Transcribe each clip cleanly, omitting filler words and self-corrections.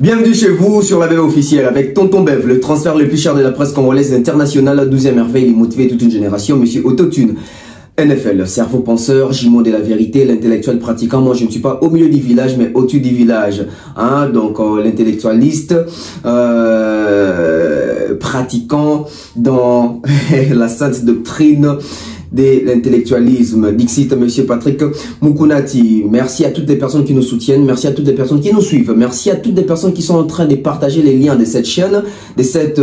Bienvenue chez vous sur la BV officielle avec Tonton Bev, le transfert le plus cher de la presse congolaise internationale, la 12e merveille, il motive toute une génération, Monsieur Autotune. NFL, cerveau penseur, Jimon de la vérité, l'intellectuel pratiquant. Moi, je ne suis pas au milieu du village, mais au-dessus du village. Hein? Donc, l'intellectualiste pratiquant dans la sainte doctrine de l'intellectualisme. Dixit, Monsieur Patrick Mukunati. Merci à toutes les personnes qui nous soutiennent. Merci à toutes les personnes qui nous suivent. Merci à toutes les personnes qui sont en train de partager les liens de cette chaîne, de cette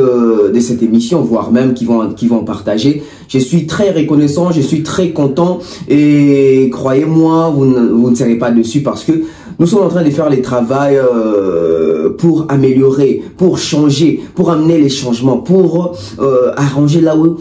émission, voire même qui vont partager. Je suis très reconnaissant, je suis très content et croyez-moi, vous ne serez pas dessus parce que nous sommes en train de faire les travaux pour améliorer, pour changer, pour amener les changements, pour arranger là où,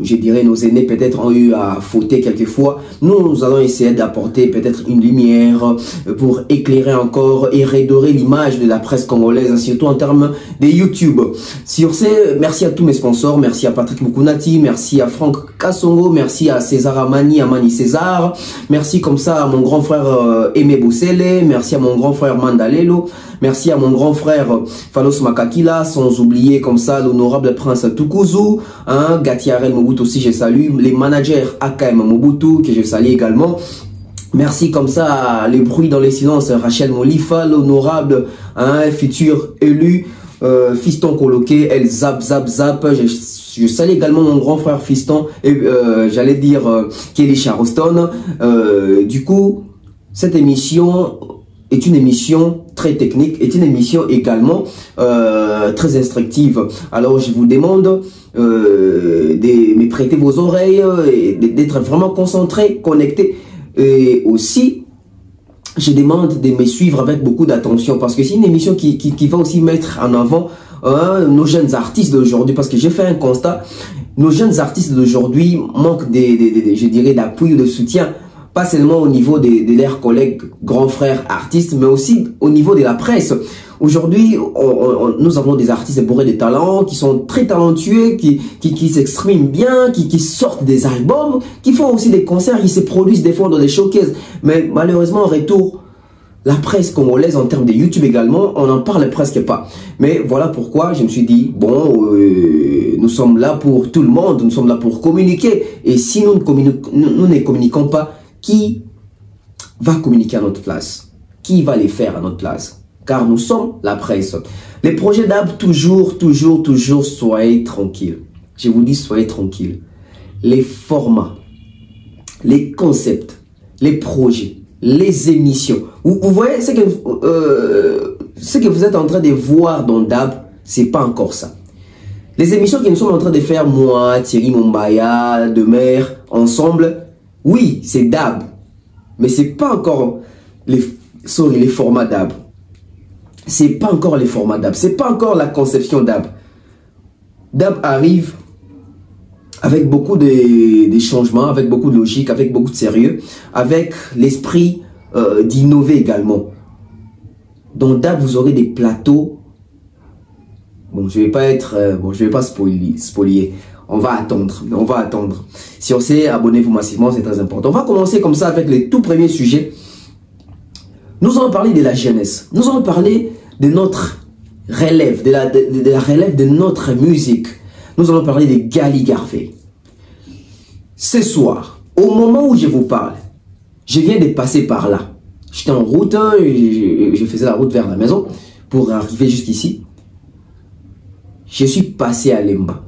je dirais, nos aînés peut-être ont eu à fauter quelquefois. Nous allons essayer d'apporter peut-être une lumière pour éclairer encore et redorer l'image de la presse congolaise, surtout en termes de YouTube. Sur ce, merci à tous mes sponsors, merci à Patrick Mukunati, merci à Franck Kassongo, merci à César Amani César, merci comme ça à mon grand frère Aimé Boussele, merci à mon grand frère Mandalelo, merci à mon grand frère Falos Makakila, sans oublier comme ça l'honorable prince Tukuzu, hein, Gatiarel Mobutu aussi je salue, les managers AKM Mobutu que je salue également. Merci comme ça à les bruits dans les silences, Rachel Molifa, l'honorable hein, futur élu, Fiston Coloqué, El Zap Zap Zap, je salue également mon grand frère Fiston, et j'allais dire Kelly Charleston. Du coup, cette émission est une émission très technique, est une émission également très instructive. Alors je vous demande de me prêter vos oreilles, d'être vraiment concentré, connecté. Et aussi, je demande de me suivre avec beaucoup d'attention parce que c'est une émission qui va aussi mettre en avant nos jeunes artistes d'aujourd'hui, parce que j'ai fait un constat, nos jeunes artistes d'aujourd'hui manquent je dirais d'appui ou de soutien, pas seulement au niveau de leurs collègues, grands frères artistes, mais aussi au niveau de la presse. Aujourd'hui, nous avons des artistes bourrés de talents, qui sont très talentueux, qui s'expriment bien, qui sortent des albums, qui font aussi des concerts, qui se produisent des fois dans des showcases. Mais malheureusement, en retour, la presse congolaise, en termes de YouTube également, on n'en parle presque pas. Mais voilà pourquoi je me suis dit, bon, nous sommes là pour tout le monde, nous sommes là pour communiquer. Et si nous ne communiquons pas, qui va communiquer à notre place? Qui va les faire à notre place? Car nous sommes la presse. Les projets d'AB, toujours, soyez tranquilles. Je vous dis, soyez tranquilles. Les formats, les concepts, les projets, les émissions. Vous voyez ce que vous êtes en train de voir dans DAB, c'est pas encore ça. Les émissions que nous sommes en train de faire, moi, Thierry Mombaya, Demer, ensemble, oui, c'est DAB. Mais c'est pas encore les formats DAB. C'est pas encore les formats DAB. C'est pas encore la conception DAB. DAB arrive avec beaucoup de changements, avec beaucoup de logique, avec beaucoup de sérieux, avec l'esprit d'innover également. Dans DAB, vous aurez des plateaux. Bon, je vais pas spolier. On va attendre. Si on sait, abonnez-vous massivement, c'est très important. On va commencer comme ça avec les tout premiers sujets. Nous allons parler de la jeunesse. Nous allons parler de notre relève, de la relève de notre musique. Nous allons parler de Gali Garvey. Ce soir, au moment où je vous parle, je viens de passer par là. J'étais en route, je faisais la route vers la maison pour arriver jusqu'ici. Je suis passé à Lemba.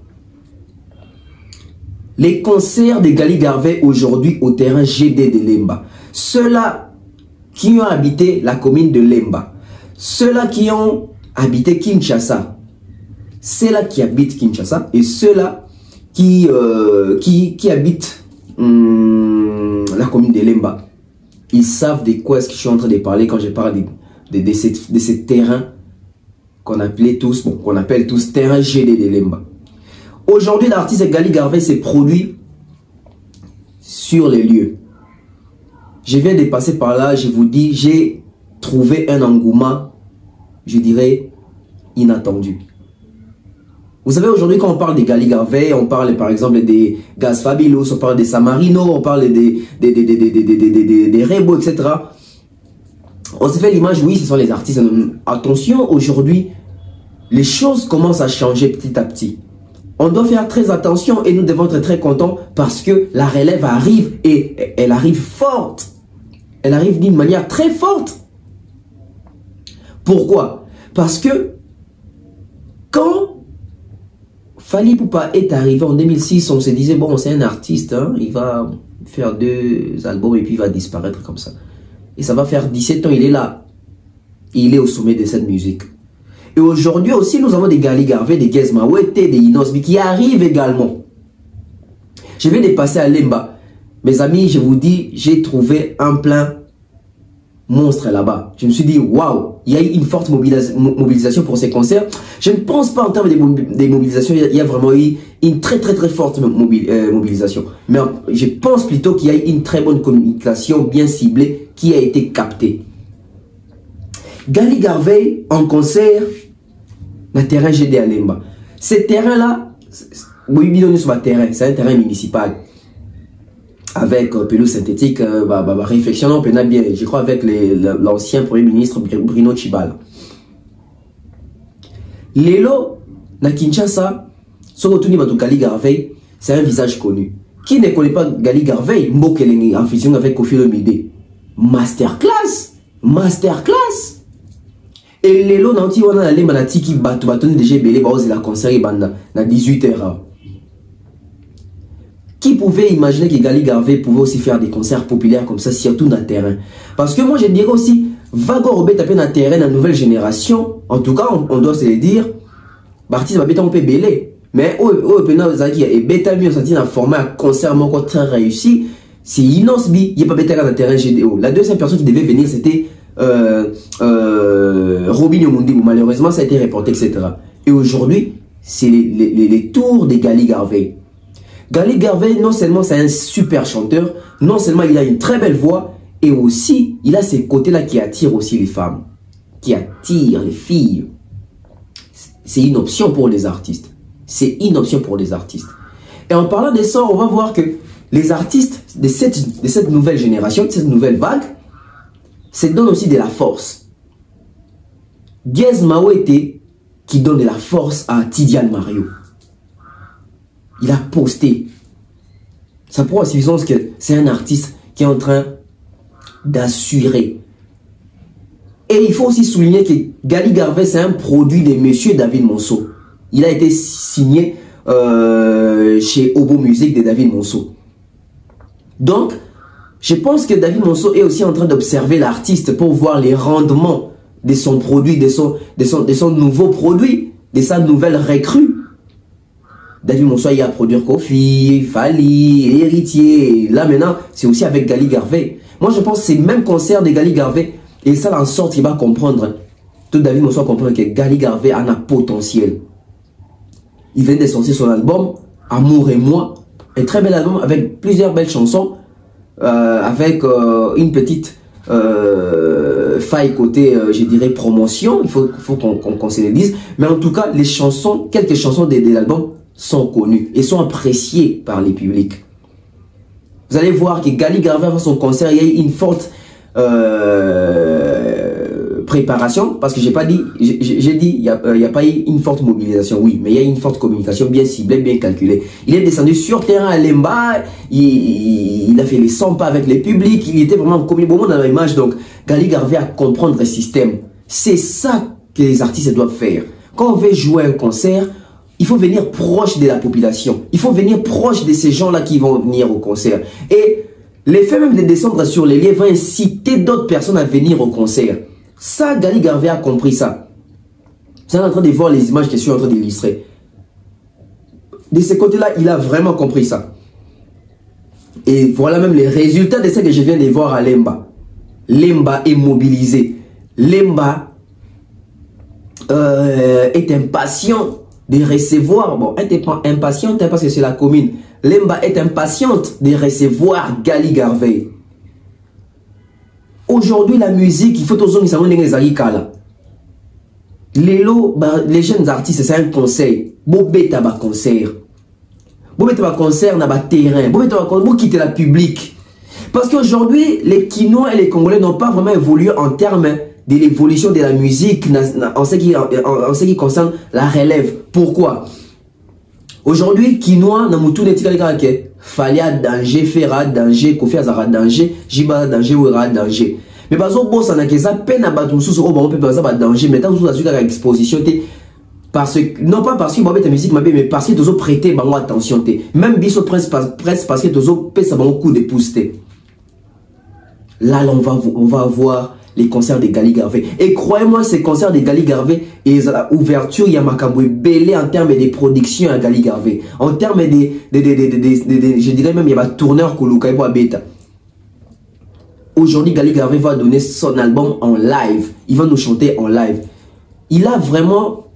Les concerts de Gali Garvey aujourd'hui au terrain GD de Lemba. Ceux-là qui ont habité la commune de Lemba, ceux-là qui ont habité Kinshasa, ceux-là qui habitent Kinshasa et ceux-là qui habitent la commune de Lemba, ils savent de quoi est-ce que je suis en train de parler quand je parle de ces terrains qu'on appelle tous terrain GD de Lemba. Aujourd'hui, l'artiste Gali Garvey s'est produit sur les lieux. Je viens de passer par là, je vous dis, j'ai trouvé un engouement, je dirais, inattendu. Vous savez, aujourd'hui, quand on parle de Gali Garvey, on parle par exemple des Gaz Fabulous, on parle des Samarino, on parle des Rebo, etc. On s'est fait l'image, oui, ce sont les artistes. Attention, aujourd'hui, les choses commencent à changer petit à petit. On doit faire très attention et nous devons être très contents parce que la relève arrive et elle arrive forte. Elle arrive d'une manière très forte. Pourquoi? Parce que quand Fally Ipupa est arrivé en 2006, on se disait, bon, c'est un artiste, hein, il va faire 2 albums et puis il va disparaître comme ça. Et ça va faire 17 ans, il est là. Il est au sommet de cette musique. Et aujourd'hui aussi, nous avons des Gali Garvey, des Gez Mawete, des Inosbi qui arrivent également. Je vais dépasser à Lemba. Mes amis, je vous dis, j'ai trouvé un plein monstre là-bas. Je me suis dit, waouh, il y a eu une forte mobilisation pour ces concerts. Je ne pense pas en termes de mobilisation, il y a vraiment eu une très forte mobilisation. Mais je pense plutôt qu'il y a eu une très bonne communication bien ciblée qui a été captée. Gali Garvey en concert, le terrain GD à Lemba. Ce terrain-là, oui, c'est un terrain municipal. Avec pelouse synthétique, réflexionnons bien, je crois, avec l'ancien Premier ministre Bruno Tshibala. Lelo, na Kinshasa, Gali Garvey, c'est un visage connu. Qui ne connaît pas Gali Garvey, Mbokelenge en fusion avec Koffi Olomide? Masterclass! Masterclass! Et Lelo, nanti wana na lemba na tiki bato déjà belé baoze la concert banda na 18h. Qui pouvait imaginer que Gali Garvey pouvait aussi faire des concerts populaires comme ça, surtout dans le terrain? Parce que moi, je dirais aussi, Vago Robé taper dans le terrain, dans la nouvelle génération, en tout cas, on doit se le dire, l'artiste va bêta un peu belé. Mais, et bêta mieux, on a formé un concert encore très réussi, c'est Inosbi, il n'y a pas bêta dans le terrain GDO. La deuxième personne qui devait venir, c'était Robinho Mundi, malheureusement, ça a été reporté, etc. Et aujourd'hui, c'est les tours des Gali Garvey. Gali Garvey, non seulement c'est un super chanteur, non seulement il a une très belle voix, et aussi il a ces côtés-là qui attirent aussi les femmes, qui attirent les filles. C'est une option pour les artistes. C'est une option pour les artistes. Et en parlant de ça, on va voir que les artistes de cette nouvelle génération, de cette nouvelle vague, se donnent aussi de la force. Gez Mawete qui donne de la force à Tidiane Mario. Il a posté. Ça prouve à suffisance que c'est un artiste qui est en train d'assurer. Et il faut aussi souligner que Gali Garvey, c'est un produit de monsieur David Monceau. Il a été signé chez Obo Music de David Monceau. Donc, je pense que David Monceau est aussi en train d'observer l'artiste pour voir les rendements de son produit, de son nouveau produit, de sa nouvelle recrue. David Monceau, il a produit Koffi, Fally, Héritier. Là maintenant, c'est aussi avec Gali Garvey. Moi, je pense que c'est le même concert de Gali Garvey. Et ça, en sorte, il va comprendre. Tout David Monceau comprendre que Gali Garvey a un potentiel. Il vient de sortir son album, Amour et moi. Un très bel album avec plusieurs belles chansons. Avec une petite faille côté, je dirais, promotion. Il faut qu'on se le dise. Mais en tout cas, les chansons, quelques chansons de l'album sont connues et sont appréciées par les publics. Vous allez voir que Gali Garvey, avant son concert, il y a eu une forte préparation, parce que j'ai pas dit, j'ai dit, il y a pas eu une forte mobilisation, oui, mais il y a eu une forte communication bien ciblée, bien calculée. Il est descendu sur terrain à Lemba, il a fait les 100 pas avec les publics, il était vraiment comme bon dans l'image. Donc Gali Garvey a comprendre le système. C'est ça que les artistes doivent faire. Quand on veut jouer un concert, il faut venir proche de la population. Il faut venir proche de ces gens-là qui vont venir au concert. Et l'effet même de descendre sur les lieux va inciter d'autres personnes à venir au concert. Ça, Gali Garvey a compris ça. Vous êtes en train de voir les images que je suis en train d'illustrer. De ce côté-là, il a vraiment compris ça. Et voilà même les résultats de ce que je viens de voir à Lemba. Lemba est mobilisé. Lemba est impatient de recevoir. Bon, elle n'est pas impatiente parce que c'est la commune. Lemba est impatiente de recevoir Gali Garvey. Aujourd'hui, la musique, il faut tous les gens qui sont les jeunes artistes, c'est un conseil. Bobeta concert. Bobeta concert, na terrain. Bobeta concert, quitter la public. Parce qu'aujourd'hui, les Kinois et les Congolais n'ont pas vraiment évolué en termes de l'évolution de la musique en ce qui concerne la relève. Pourquoi? Aujourd'hui, Kinois, Namutu Netikake, Falia danger, Fera danger, Kofi Azara danger, Jiba danger, Ouera danger. Mais par exemple, ça n'a que ça, peine à battre on peut pas ça danger, mais tant que vous avez une exposition, parce que, non pas parce que vous avez musique, mais parce que vous avez prêté attention. Même Bisso Prince, parce que vous avez fait un coup de pouce. Là, on va avoir les concerts de Gali Garvey. Et croyez-moi, ces concerts de Gali Garvey, et l'ouverture, il y a Makaboué belé en termes de production à Gali Garvey. En termes je dirais même, il y a un tourneur Kouloukaï pour Beta. Aujourd'hui, Gali Garvey va donner son album en live. Il va nous chanter en live. Il a vraiment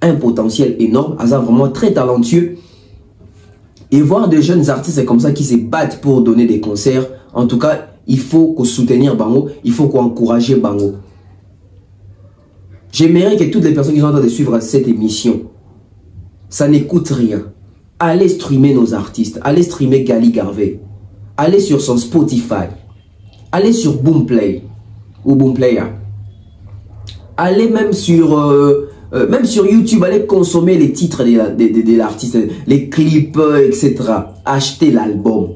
un potentiel énorme. Il est vraiment très talentueux. Et voir des jeunes artistes comme ça qui se battent pour donner des concerts, en tout cas, il faut qu'on soutenir Bango, il faut qu'on encourage Bango. J'aimerais que toutes les personnes qui sont en train de suivre cette émission, ça n'écoute rien. Allez streamer nos artistes, allez streamer Gali Garvey, allez sur son Spotify, allez sur Boomplay ou Boomplayer, allez même sur YouTube, allez consommer les titres de l'artiste, les clips, etc. Achetez l'album.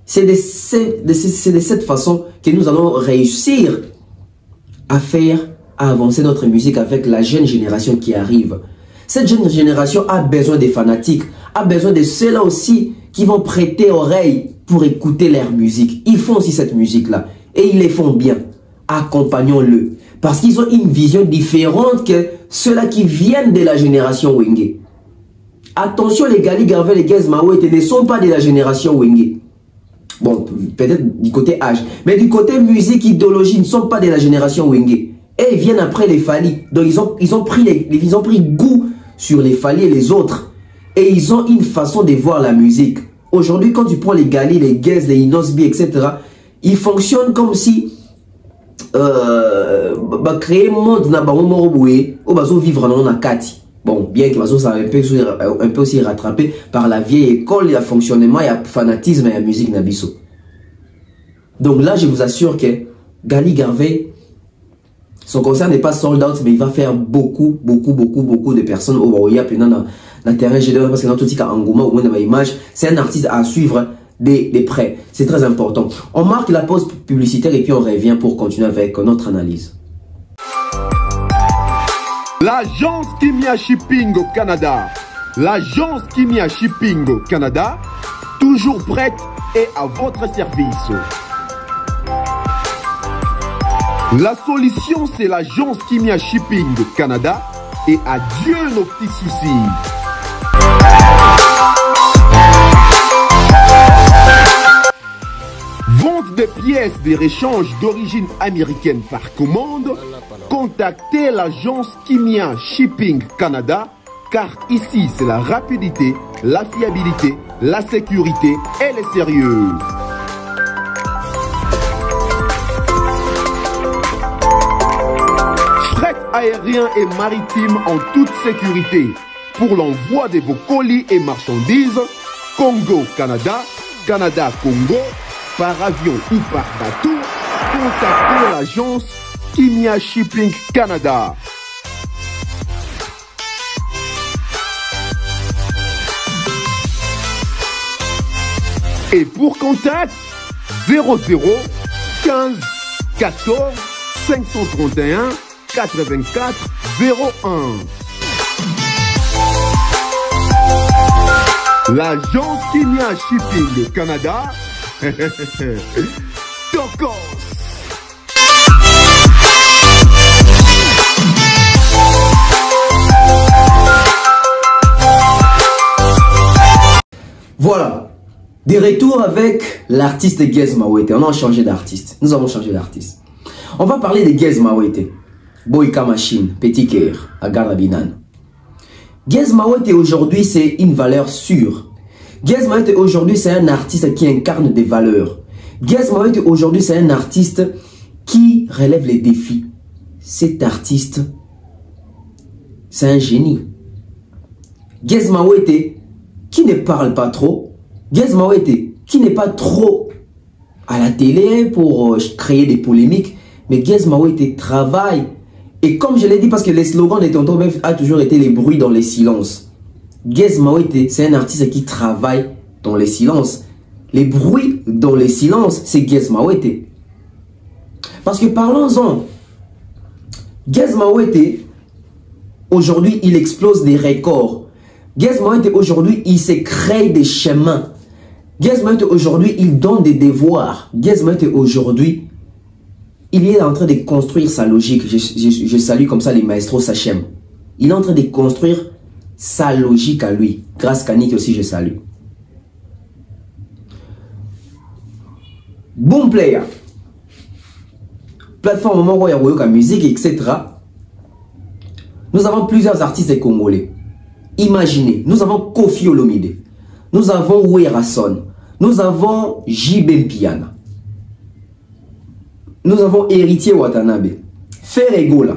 C'est de cette façon que nous allons réussir à avancer notre musique avec la jeune génération qui arrive. Cette jeune génération a besoin des fanatiques, a besoin de ceux-là aussi qui vont prêter oreille pour écouter leur musique. Ils font aussi cette musique-là et ils les font bien. Accompagnons-le parce qu'ils ont une vision différente que ceux-là qui viennent de la génération Wenge. Attention, les Gali Garvey, les Gez Mawete ne sont pas de la génération Wenge. Bon, peut-être du côté âge. Mais du côté musique, idéologie, ils ne sont pas de la génération Wenge. Et ils viennent après les Fali. Donc ils ont pris goût sur les Fali et les autres. Et ils ont une façon de voir la musique. Aujourd'hui, quand tu prends les Gali, les Gez, les Inosbi, etc., ils fonctionnent comme si créer un monde na bango moroboué ou bazo vivre dans la kati. Bon, bien que bazo ça un peu aussi rattrapé par la vieille école, il y a fonctionnement, il y a fanatisme et la musique nabiso. Donc là, je vous assure que Gali Garvey, son concert n'est pas sold out, mais il va faire beaucoup de personnes au Baoya pendant le terrain général parce que dans tout cas Angouma ou dans image, c'est un artiste à suivre des près. C'est très important. On marque la pause publicitaire et puis on revient pour continuer avec notre analyse. L'agence Kimia Shipping au Canada. L'agence Kimia Shipping au Canada, toujours prête et à votre service. La solution, c'est l'agence Kimia Shipping au Canada et adieu nos petits soucis. Vente des pièces de réchange d'origine américaine par commande, contactez l'agence Kimia Shipping Canada, car ici c'est la rapidité, la fiabilité, la sécurité et le sérieux. Fret aérien et maritime en toute sécurité pour l'envoi de vos colis et marchandises, Congo-Canada, Canada-Congo, par avion ou par bateau, contactez l'agence Kimia Shipping Canada. Et pour contact, 00 15 14 531 84 01. L'agence Kimia Shipping Canada. Tokos. Voilà, des retours avec l'artiste Gez Mawete. On a changé d'artiste. Nous avons changé d'artiste. On va parler de Gez Mawete. Boyka Machine, Petit Cœur, Agarabinan. Gez Mawete aujourd'hui, c'est une valeur sûre. Gez Mawete aujourd'hui, c'est un artiste qui incarne des valeurs. Gez Mawete aujourd'hui, c'est un artiste qui relève les défis. Cet artiste, c'est un génie. Gez Mawete qui ne parle pas trop. Gez Mawete qui n'est pas trop à la télé pour créer des polémiques. Mais Gez Mawete travaille. Et comme je l'ai dit, parce que les slogans de Tonton Bef a toujours été les bruits dans les silences. Gez Mawete, c'est un artiste qui travaille dans les silences. Les bruits dans les silences, c'est Gez Mawete. Parce que parlons-en. Gez Mawete, aujourd'hui, il explose des records. Gez Mawete, aujourd'hui, il se crée des chemins. Gez Mawete, aujourd'hui, il donne des devoirs. Gez Mawete, aujourd'hui, il est en train de construire sa logique. Je salue comme ça les maestros Sachem. Il est en train de construire sa logique à lui. Grâce à Nick aussi, je salue. Boom Player. Plateforme Moro Yaroyoka Musique, etc. Nous avons plusieurs artistes congolais. Imaginez, nous avons Kofi Olomide. Nous avons Werason. Nous avons JB Piana. Nous avons Héritier Watanabe, Ferregola,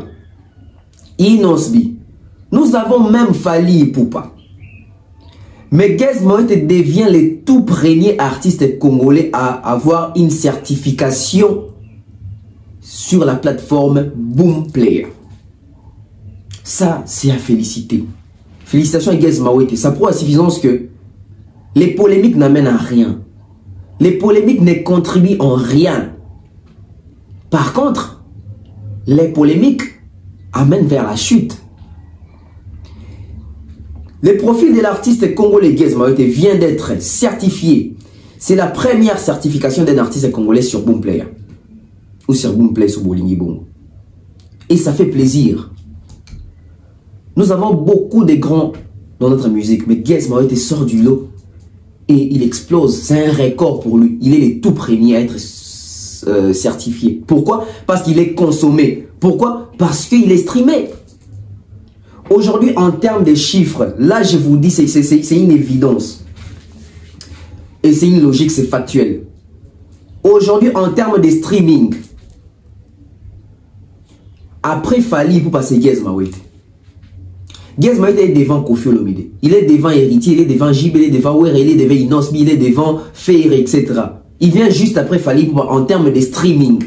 Inosbi. Nous avons même Fali Ipupa. Mais Gez Mawete devient le tout premier artiste congolais à avoir une certification sur la plateforme Boom Player. Ça, c'est à féliciter. Félicitations à Gez Mawete. Ça prouve à suffisance que les polémiques n'amènent à rien. Les polémiques ne contribuent en rien. Par contre, les polémiques amènent vers la chute. Le profil de l'artiste congolais Gez Mawete vient d'être certifié. C'est la première certification d'un artiste congolais sur Boom Player. Ou sur Boom Player sur Bolingi Bongo. Et ça fait plaisir. Nous avons beaucoup de grands dans notre musique, mais Gez Mawete sort du lot et il explose. C'est un record pour lui. Il est le tout premier à être certifié. Pourquoi? Parce qu'il est consommé. Pourquoi? Parce qu'il est streamé. Aujourd'hui, en termes de chiffres, là je vous dis, c'est une évidence. Et c'est une logique, c'est factuel. Aujourd'hui, en termes de streaming, après Fali pour passer Gez Mawete. Gez Mawete est devant Kofi Olomide. Il est devant Héritier, il est devant JB, il est devant Wera, il est devant Inosbi, il est devant Feir, etc. Il vient juste après Fali en termes de streaming.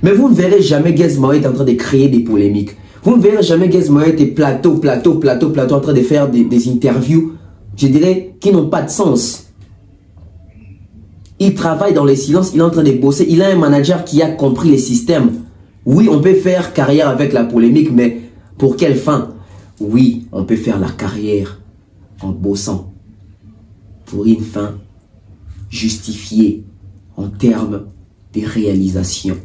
Mais vous ne verrez jamais Gez Mawete en train de créer des polémiques. Vous ne verrez jamais Gez Mawete plateau en train de faire des interviews, je dirais, qui n'ont pas de sens. Il travaille dans les silences, il est en train de bosser. Il a un manager qui a compris les systèmes. Oui, on peut faire carrière avec la polémique, mais pour quelle fin? Oui, on peut faire la carrière en bossant pour une fin justifiée en termes de réalisation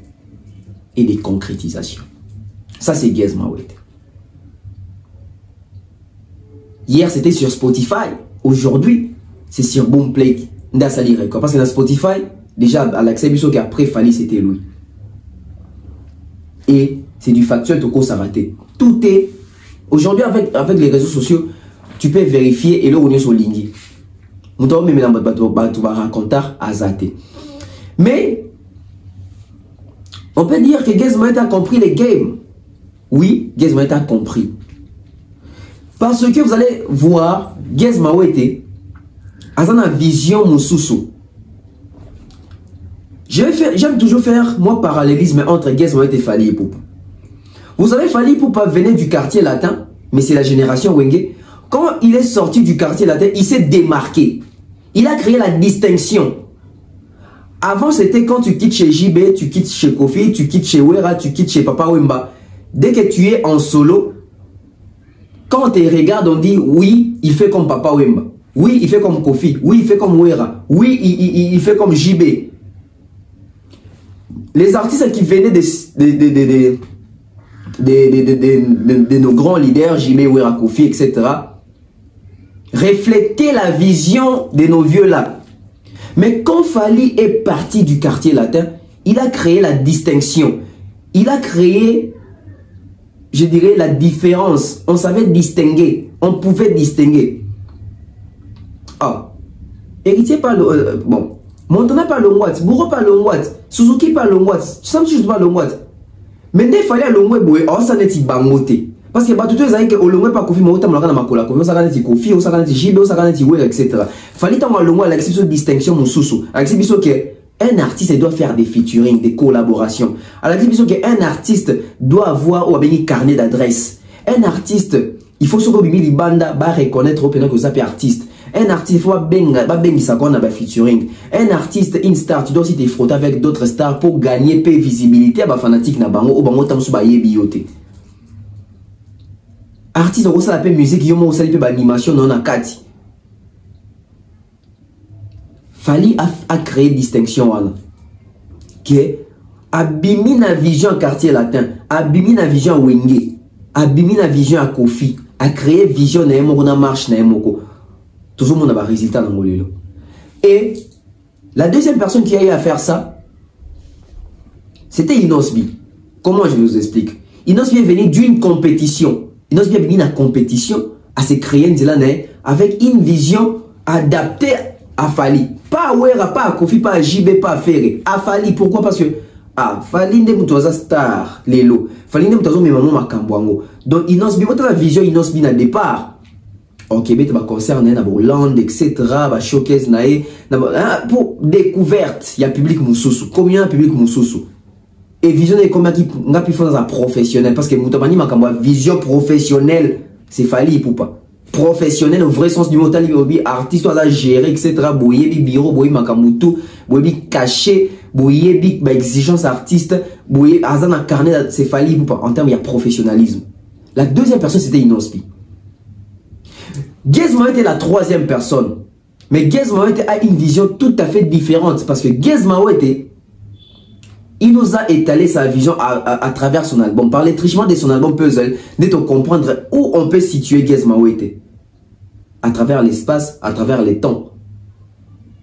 et de concrétisation. Ça, c'est Gez Mawete. Hier, c'était sur Spotify. Aujourd'hui, c'est sur Boomplay. Parce que dans Spotify, déjà, à l'accès qui après Fali, c'était lui. Et c'est du factuel, tout ça raté. Tout est... Aujourd'hui, avec les réseaux sociaux, tu peux vérifier et là, on est sur Lingi. Mais, on peut dire que Gez Mawete a compris les games. Oui, Gez Mawete a compris. Parce que vous allez voir, Gez Mawete a une vision Moussousou. J'aime toujours faire, moi, parallélisme entre Gez Mawete et Fali Ipupa. Vous savez, Fali Ipupa venait du quartier latin, mais c'est la génération Wenge. Quand il est sorti du quartier latin, il s'est démarqué. Il a créé la distinction. Avant, c'était quand tu quittes chez JB, tu quittes chez Kofi, tu quittes chez Wera, tu quittes chez Papa Wemba. Dès que tu es en solo, quand on te regarde, on dit oui, il fait comme Papa Wemba. Oui, il fait comme Kofi. Oui, il fait comme Wera. Oui, il fait comme JB. Les artistes qui venaient de nos grands leaders, JB, Wera, Kofi, etc., reflétaient la vision de nos vieux-là. Mais quand Fali est parti du quartier latin, il a créé la distinction. Il a créé, je dirais, la différence. On savait distinguer. On pouvait distinguer. Ah. Héritier pas le... bon. Montana pas le Longwat. Bourreau pas le Longwat. Suzuki pas le Longwat. Samsung pas le Longwat. Mais dès Fali a le Longwat, oh, ça n'est pas bangoté. Parce que tout le monde au long pas Kofi Mota malaka na makola Kofi ça gagne Kofi ça gagne Jibe ça gagne Wera etc. Fallait tant au long avec cette distinction mususu avec biso que un artiste doit faire des featuring, des collaborations. Alors biso que un artiste doit avoir ou un carnet d'adresse. Un artiste il faut se bimi libanda ba reconnaître au que ça peut artiste. Un artiste il faut benga ça qu'on a ba featuring. Un artiste une star tu dois aussi te frotter avec d'autres stars pour gagner paix visibilité à ba fanatique na bango ou bango tamsu ba yebi yote. Artiste on ça l'appelle musique yomo on ça l'appelle animation non na kati. Fali a créé distinction wana. Que abimi na vision quartier latin, abimi na vision wenge, abimi na vision à Kofi, a créé vision na yemoko na marche na yemoko. Toujours mon a résultat dans molelo. Et la deuxième personne qui a eu à faire ça, c'était Inosbi. Comment je vous explique? Inosbi est venu d'une compétition. Inosbi est venu dans la compétition à se créer une zélane avec une vision adaptée à Fali. Pas à Wera, pas à Kofi, pas à JB, pas à Ferré. À Fali. Pourquoi? Parce que Fali n'est pas star, Lelo. Fali n'est pas maman Makambwango. Donc Inosbi, votre la vision Inosbi na départ. Ok, mais tu vas concerner na Hollande, etc. Va showcase nae pour découverte. Il y a public mususu. Combien de public mususu? Et vision est combien qui n'a pu faire ça professionnel parce que Moutabani Makambwa vision professionnelle c'est Fali pour pas. Professionnel au vrai sens du mot tali artiste à gérer etc. Boyer bi bureau boyer Makamutu boyer bi caché boyer bi exigence artiste boyer azana carnet c'est Fali pour pas en termes il y a professionnalisme. La deuxième personne c'était Inosbi. Gizmo était la troisième personne. Mais Gizmo a une vision tout à fait différente. Parce que Gizmo il nous a étalé sa vision à travers son album. Par l'étrichement de son album Puzzle, de comprendre où on peut situer Gizmo à travers l'espace, à travers les temps.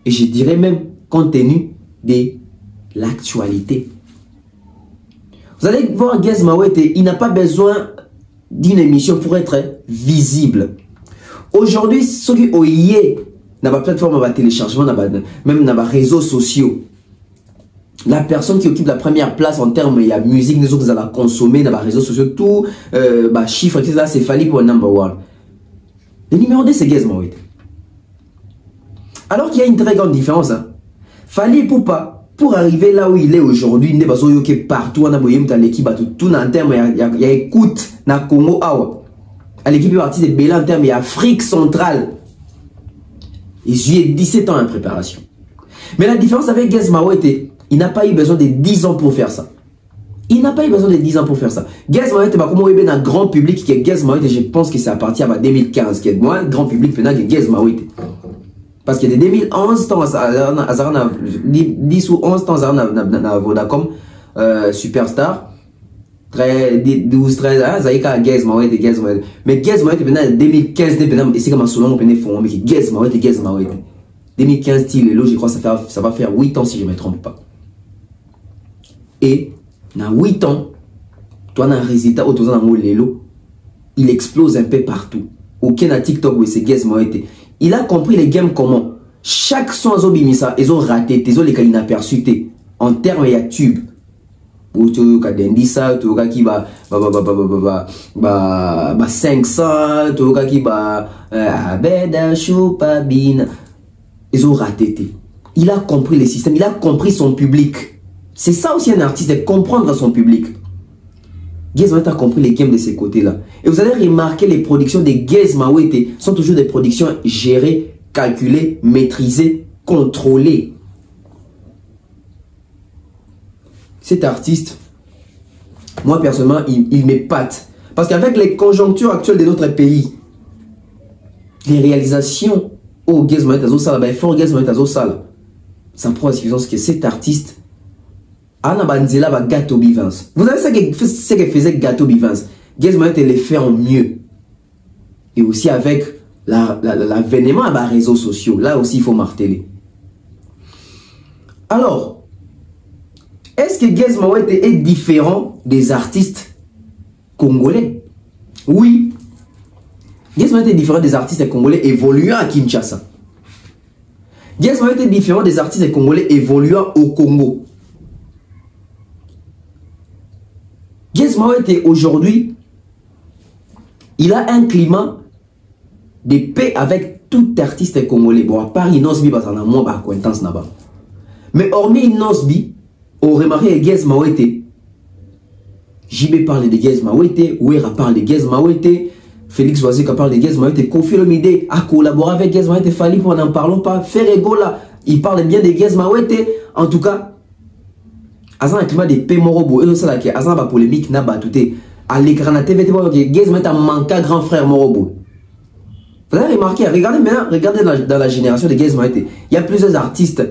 Et je dirais même compte tenu de l'actualité. Vous allez voir Gizmo il n'a pas besoin d'une émission pour être visible. Aujourd'hui, ceux qui ont eu la plateforme de téléchargement, même dans les réseaux sociaux, la personne qui occupe la première place en termes de musique, nous allons la consommer dans les réseaux sociaux, tout chiffre, etc. C'est Fali pour le number one. Le numéro 2, c'est Gizmo. Alors qu'il y a une très grande différence. Hein. Fali pour arriver là où il est aujourd'hui, il n'est pas partout, dans l'équipe, tout en termes, il y a écoute, dans le Congo, à l'équipe est partie de Béla en termes d'Afrique centrale. Et j'ai 17 ans en préparation. Mais la différence avec Gizmo était, il n'a pas eu besoin de 10 ans pour faire ça. Il n'a pas eu besoin de 10 ans pour faire ça. Gizmo était comme on est un grand public qui est Gizmo et je pense que c'est à partir de 2015 qui est moi grand public maintenant que Gizmo était. Parce que de 2011 temps 10 ou 11 temps à Vodacom Superstar. 12, 13 ans, ça y est, Gizmo. Mais Gizmo est maintenant 2015, et c'est comme un solon, on peut faire mais Gizmo. 2015, je crois que ça va faire 8 ans si je ne me trompe pas. Et dans 8 ans, toi, dans un résultat, il explose un peu partout. Aucun à TikTok, oui, c'est Gizmo. Il a compris les games comment. Chaque son, ils ont raté, ils ont les cas inaperçus en termes de tube. Tu as des 500, tu as qui va 500, tu as qui va Abeda Choupabine. Ils ont raté. Il a compris les systèmes, il a compris son public. C'est ça aussi un artiste, de comprendre son public. Gizmo a compris les games de ces côtés-là. Et vous allez remarquer les productions de Gizmo sont toujours des productions gérées, calculées, maîtrisées, contrôlées. Cet artiste, moi personnellement, il m'épate. Parce qu'avec les conjonctures actuelles de notre pays, les réalisations au Gizmo ça prend la suffisance que cet artiste a un gâteau bivans. Vous savez ce que faisait Gâteau Bivans? Gizmo les fait en mieux. Et aussi avec l'avènement des réseaux sociaux. Là aussi, il faut marteler. Alors, est-ce que Gizmo est différent des artistes congolais? Oui. Gizmo est différent des artistes congolais évoluant à Kinshasa. Gizmo est différent des artistes congolais évoluant au Congo. Gizmo était aujourd'hui il a un climat de paix avec tout artiste congolais. Bon, à part Inosbi, parce qu'on a moins d'acquaintance là-bas. Mais hormis Inosbi, on remarque Gez Mawete. JB parle de Gez Mawete, Ouera parle de Gez Mawete, Félix Oazeka parle de Gez Mawete, Kofi Olomide a collaboré avec Gez Mawete, Fali, pour n'en parlons pas. Ferrego là, il parle bien de Gez Mawete. En tout cas, Azan a un climat de paix morobo. Et ça là, Azan a polémique, n'a pas tout. À l'écran de la TV, Gez Mawete a manqué à grand frère morobo. Vous avez remarqué, regardez maintenant, regardez dans la génération de Gez Mawete, il y a plusieurs artistes.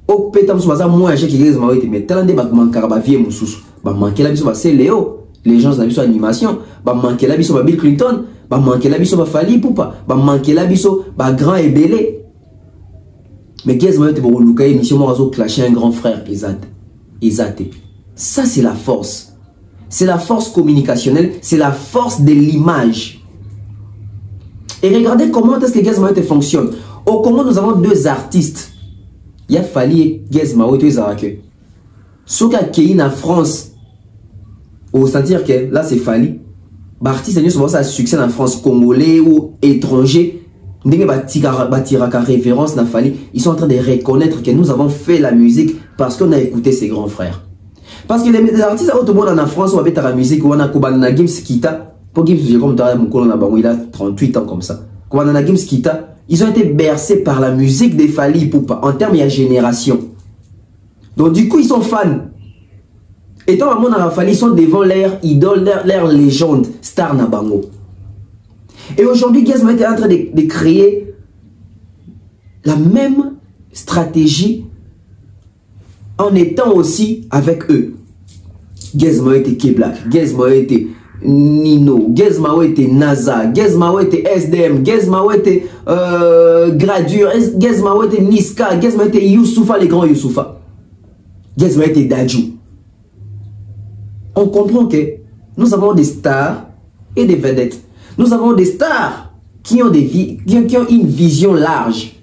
Au pétam soit moins cher que Gez Mawete, mais tellement de manquer à vie moussous. Manquer la biso, c'est Léo. Les gens ont animation. Manquer la biso, Bill Clinton. Manquer la biso, Fali Poupa. Manquer la biso, Grand et Belé. Mais Gez Mawete pour Luka émission Morazo clasher un grand frère. Exact. Ça c'est la force. C'est la force communicationnelle. C'est la force de l'image. Et regardez comment est-ce que Gez Mawete fonctionne. Au Congo, nous avons deux artistes. Il y a Fali et Gez Mawete Zarake. Ce qui est en France, au sentir que là c'est Fali, l'artiste a un succès en France, congolais ou étranger, référence na Fali, ils sont en train de reconnaître que nous avons fait la musique parce qu'on a écouté ses grands frères. Parce que les artistes en France, on a fait la musique, on a Kobanana Gims Kita, pour Gims, j'ai comme il a 38 ans comme ça. Kobanana Gims Kita, ils ont été bercés par la musique des Fali Poupa, en termes de génération. Donc du coup, ils sont fans. Et tant à mon Fali, ils sont devant leur idole, leur légende, star Nabango. Et aujourd'hui, Gez Mawete est en train de créer la même stratégie en étant aussi avec eux. Gez Mawete K-Black, Gez Mawete Nino, Gez Mawete NASA, Gez Mawete SDM, Gez Mawete Gradure, Gez Mawete Niska, Gez Mawete Youssoufa, les grands Youssoufa. Gez Mawete Dadju. On comprend que nous avons des stars et des vedettes. Nous avons des stars qui ont une vision large.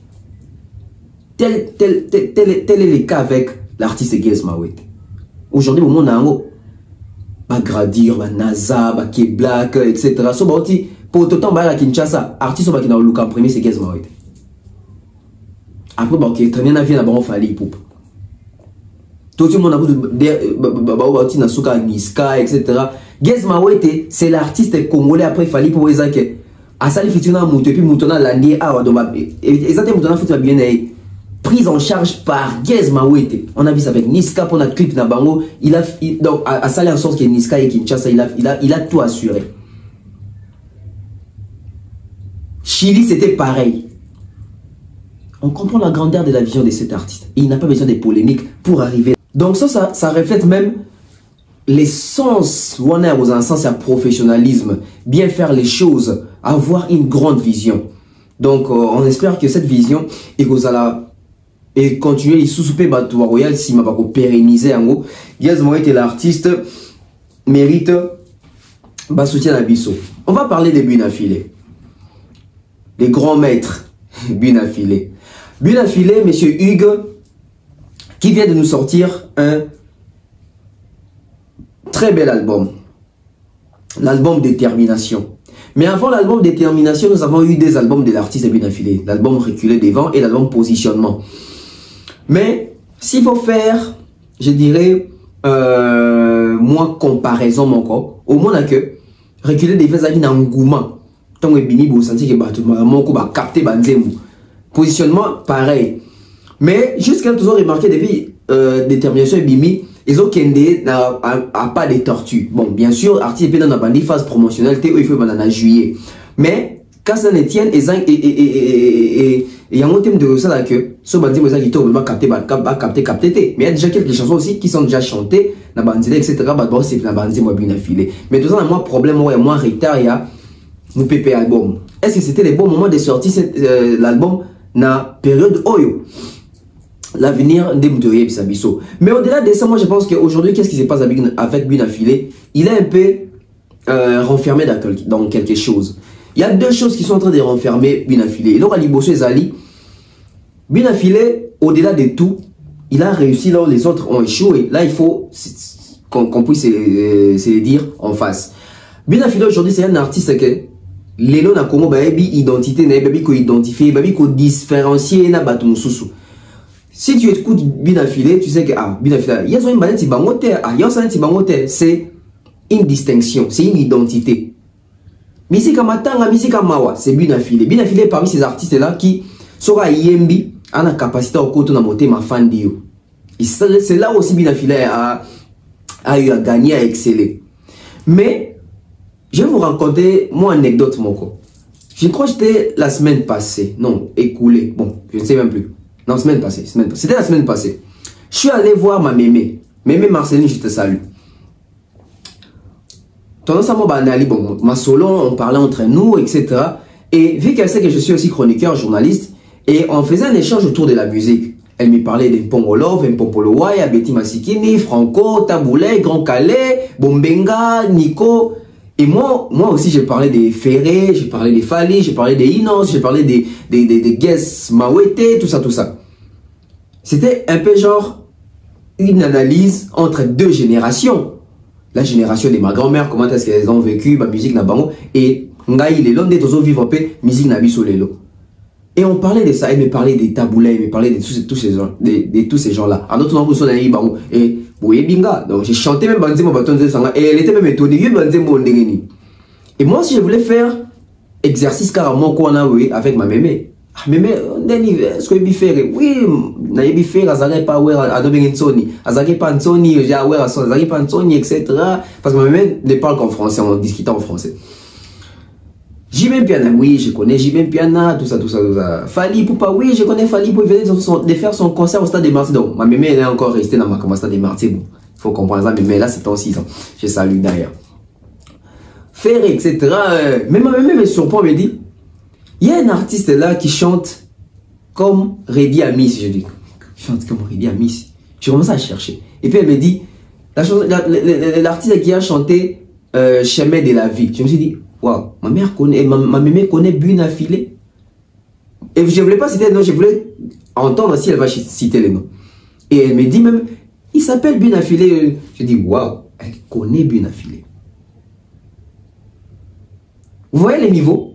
Tel est le cas avec l'artiste Gez Mawete. Aujourd'hui, au monde, on a Gradir, NASA, K-Black, etc. Pour tout le temps, à Kinshasa, artiste qui a le premier, c'est Gez Mawete. Après, il très bien avis, on Fali Poupa. Tout le monde a dit Nasuka, Niska, etc. Gez Mawete, c'est l'artiste congolais après Fali pour Ezake. Asali Fituna Moutou, puis Moutona Landi, exactement Moutona Fituna bien prise en charge par Gez Mawete. On a vu ça avec Niska pour notre clip Nabango. Donc, Asali en sorte que Niska et Kinshasa, il a tout assuré. Chili, c'était pareil. On comprend la grandeur de la vision de cet artiste. Il n'a pas besoin de polémiques pour arriver. Donc ça reflète même l'essence, on a aux sens à professionnalisme, bien faire les choses, avoir une grande vision. Donc on espère que cette vision et continuer les sous-soupés Batoua Royal si m'a pas pérenniser en gros. Gez Mawete l'artiste mérite soutien à Bisso. On va parler des Bunafilé, les grands maîtres Bunafilé. Bunafilé, monsieur Hugues, qui vient de nous sortir un très bel album. L'album Détermination. Mais avant l'album Détermination, nous avons eu des albums de l'artiste Bunafilé. L'album Reculer devant et l'album Positionnement. Mais s'il faut faire, je dirais, moins comparaison encore, au moins que Reculer devant ça un engouement. Tant que Bini vous sentez que tout le monde va capter Banzemu. Positionnement pareil. Mais jusqu'à toujours remarqué depuis Détermination et Bimi, ils ont kendé à pas de tortues. Bon, bien sûr, artiste est dans la bande phase promotionnelle, il faut en juillet. Mais quand ça ne tient, et il y a un thème de ça là que ce bandit vous a dit va capter. Mais il y a déjà quelques chansons aussi qui sont déjà chantées dans la bande etc. Bon, c'est la bande moi bien affilée. Mais tout ça, moi problème moi retard il y a mon PP album. Est-ce que c'était le bon moment de sortir l'album na période Oyo? L'avenir des Moutoye Bisabiso. Mais au-delà de ça, moi je pense qu'aujourd'hui, qu'est-ce qui se passe avec Bunafilé? Il est un peu renfermé dans quelque chose. Il y a deux choses qui sont en train de renfermer Bunafilé. Il aura Liboso et Zali. Bunafilé, au-delà de tout, il a réussi là où les autres ont échoué. Là, il faut qu'on puisse se le dire en face. Bunafilé aujourd'hui, c'est un artiste lelo na Congo bayebi identité na bayebi ko identifier bayebi ko différencier na bato mususu. Si tu écoutes Binafile, tu sais que ah Binafile, il y a une banette bangote, ah il y a une bangote, c'est une distinction, c'est une identité. Misika Matanga, Misika Mawa, c'est Binafile. Binafile est parmi ces artistes là qui sera yembi a la capacité au côté de monter ma fan dio. C'est là aussi Binafile a eu à gagner, à exceller. Mais je vais vous raconter mon anecdote moko. Je crois que c'était la semaine passée, non, écoulée. Bon, je ne sais même plus. Non, semaine passée. C'était la semaine passée. Je suis allé voir ma mémé. Mémé Marceline, je te salue. Tendance à bon, ma solo, on parlait entre nous, etc. Et vu qu'elle sait que je suis aussi chroniqueur, journaliste, et on faisait un échange autour de la musique. Elle me parlait de Mpongolov, Mpopolowai, Betty Masikini, Franco, Taboulé, Grand Calais, Bombenga, Nico. Et moi aussi, j'ai parlé des Ferré, j'ai parlé des Fali, j'ai parlé des Inos, j'ai parlé des Guess Mawete, tout ça. C'était un peu genre une analyse entre deux générations. La génération de ma grand-mère, comment est-ce qu'elles ont vécu, ma musique n'a bango, et Ngaï, les longs des vivre un peu, musique n'a biso lelo. Et on parlait de ça, elle me parlait des taboulets, elle me parlait de tous ces gens-là. En d'autres mots, et binga. Donc j'ai chanté même Banzemo Baton Sanga, et elle était même étonnée, Banzemo Ndengeni. Et moi, si je voulais faire exercice carrément qu'on a avec ma mémé, mémé, est-ce que je faire? Oui, je faire, Azagé pas ouais, Adobeng Sony, Azagé pas Sony, j'ai ouais, Azagé pas Sony, etc. Parce que ma mémé ne parle qu'en français, on discute en français. Jimem Piana, oui, je connais Jimem Piana, tout ça. Fali Poupa, oui, je connais Fali Poupa, il venait de faire son concert au stade des Martyrs. Donc, ma mémé, elle est encore restée dans ma stade des Martyrs. Bon, il faut comprendre ça, mais là, c'est en 6 ans. Je salue d'ailleurs. Faire, etc. Mais ma mémé me surprend, me dit, il y a un artiste là qui chante comme Reddy Amis. Je dis, chante comme Reddy Amis. Je commence à chercher. Et puis elle me dit, l'artiste qui a chanté Chemin de la vie. Je me suis dit, waouh, ma mémé connaît Binafile. Et je ne voulais pas citer le nom, je voulais entendre si elle va citer le nom. Et elle me dit même, il s'appelle Binafile. Je dis, waouh, elle connaît Binafile. Vous voyez les niveaux?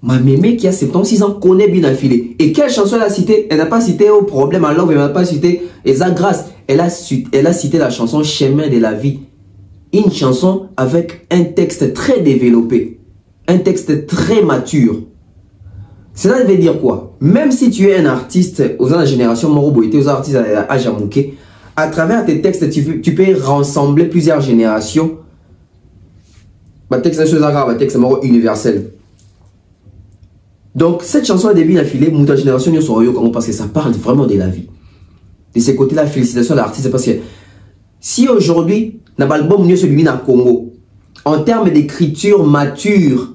Ma mémé qui a 76 ans connaît Binafile. Et quelle chanson elle a cité? Elle n'a pas cité Au problème à l'homme, elle n'a pas cité Esa Grâce. Elle a cité la chanson Chemin de la vie. Une chanson avec un texte très développé, un texte très mature. Cela veut dire quoi? Même si tu es un artiste aux de la génération Moroboïté, aux artistes à Jamouké, à travers tes textes, tu peux rassembler plusieurs générations. Ma texte est Moro universel. Donc cette chanson a début d'affilée, Mouta génération parce que ça parle vraiment de la vie. De ce côté-là, félicitations à l'artiste parce que si aujourd'hui, l'album mieux celui à Congo, en termes d'écriture mature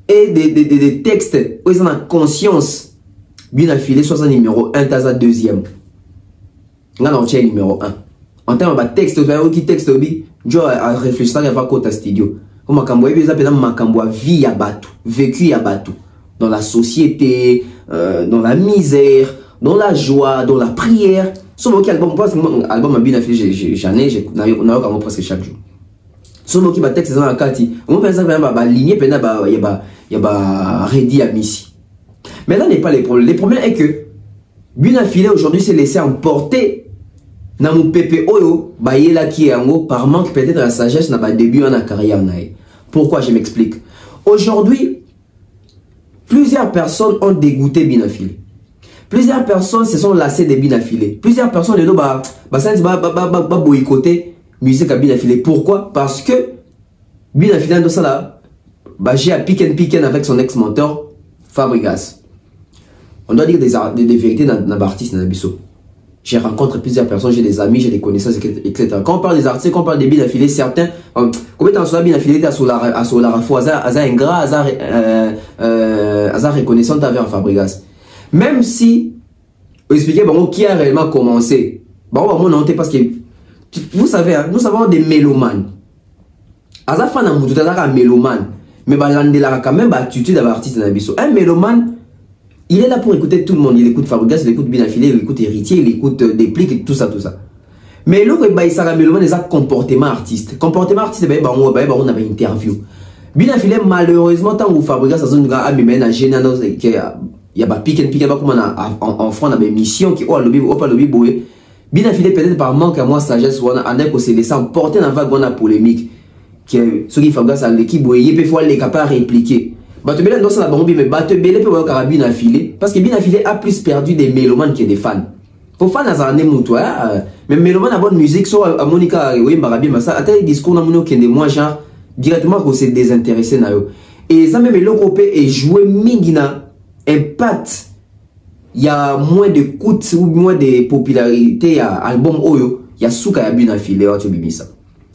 et des textes où ils ont la conscience, bien affilé, soit ça numéro 1, Taza deuxième. Là, on tient numéro 1. En termes de texte, qui texte, je a réfléchi à la côte à studio. Comme Makambo, ils appellent Makambo vie à Batou, vécu à Batou. Dans la société, dans la misère, dans la joie, dans la prière. Sur le album, album a bien affiché, j'en ai, on a presque chaque jour. Sur le qui va texte dans la carte, on peut penser que lignée, il y a Reddy Amis. Mais là n'est pas les problèmes. Le problème est que bien affilé aujourd'hui s'est laissé emporter dans mon pépé oyo, là qui est en haut par manque peut-être de la sagesse dans le début de la carrière. Pourquoi je m'explique? Aujourd'hui, plusieurs personnes ont dégoûté Binafile. Plusieurs personnes se sont lassées de Binafile. Plusieurs personnes ont boycotté musique à Binafile. Pourquoi? Parce que Binafile, j'ai à pick avec son ex-mentor, Fabregas. On doit dire des vérités dans l'artiste, dans Bisso. J'ai rencontré plusieurs personnes, j'ai des amis, j'ai des connaissances, etc. Quand on parle des artistes, quand on parle des Binafile, certains, combien de temps sur la Binafile, à Solara Foisa, à Ingra, à reconnaissant avec Fabregas. Même si, vous expliquez bon, qui a réellement commencé. Bon, on va parce que, vous savez, nous savons des mélomanes. Aza fan à Moutou, un mélomane. Mais l'andela quand même attitude d'avoir artiste dans Bisso. Un mélomane, il est là pour écouter tout le monde. Il écoute Fabregas, il écoute Binafile, il écoute Héritier, il écoute Déplique et tout ça. Mais là, il y a un mélomane, il y a un comportement artiste. Comportement artiste, on a une interview. Bien affilé, malheureusement, tant que vous fabriquez ça, zone a bien à gêner, il y a pas pique comme en France, on a des missions qui ont le lobby, pas lobby boé. Bien affilé, peut-être par manque à moi, sagesse, on a un se laissant emporter dans la vague, on a polémique. Ceux qui fabriquent ça, l'équipe boé, il peut falloir les capables répliquer. Bateau Belé, non, ça la bombe, mais Bateau Belé peut avoir un bien affilé, parce que bien affilé a plus perdu des mélomanes que des fans. Pour fans, ça en est mouton, mais mélomane à bonne musique, soit à Monica, oui, Barabi, mais ça, à tel discours, on a qui est de moi, genre, directement qu'on s'est désintéressé na yo. Et ça même l'Europé est joué mingina impact. Il y a moins de coûts ou moins de popularité à album Oyo. Il y a souka ya bien affilé tu bibi ça.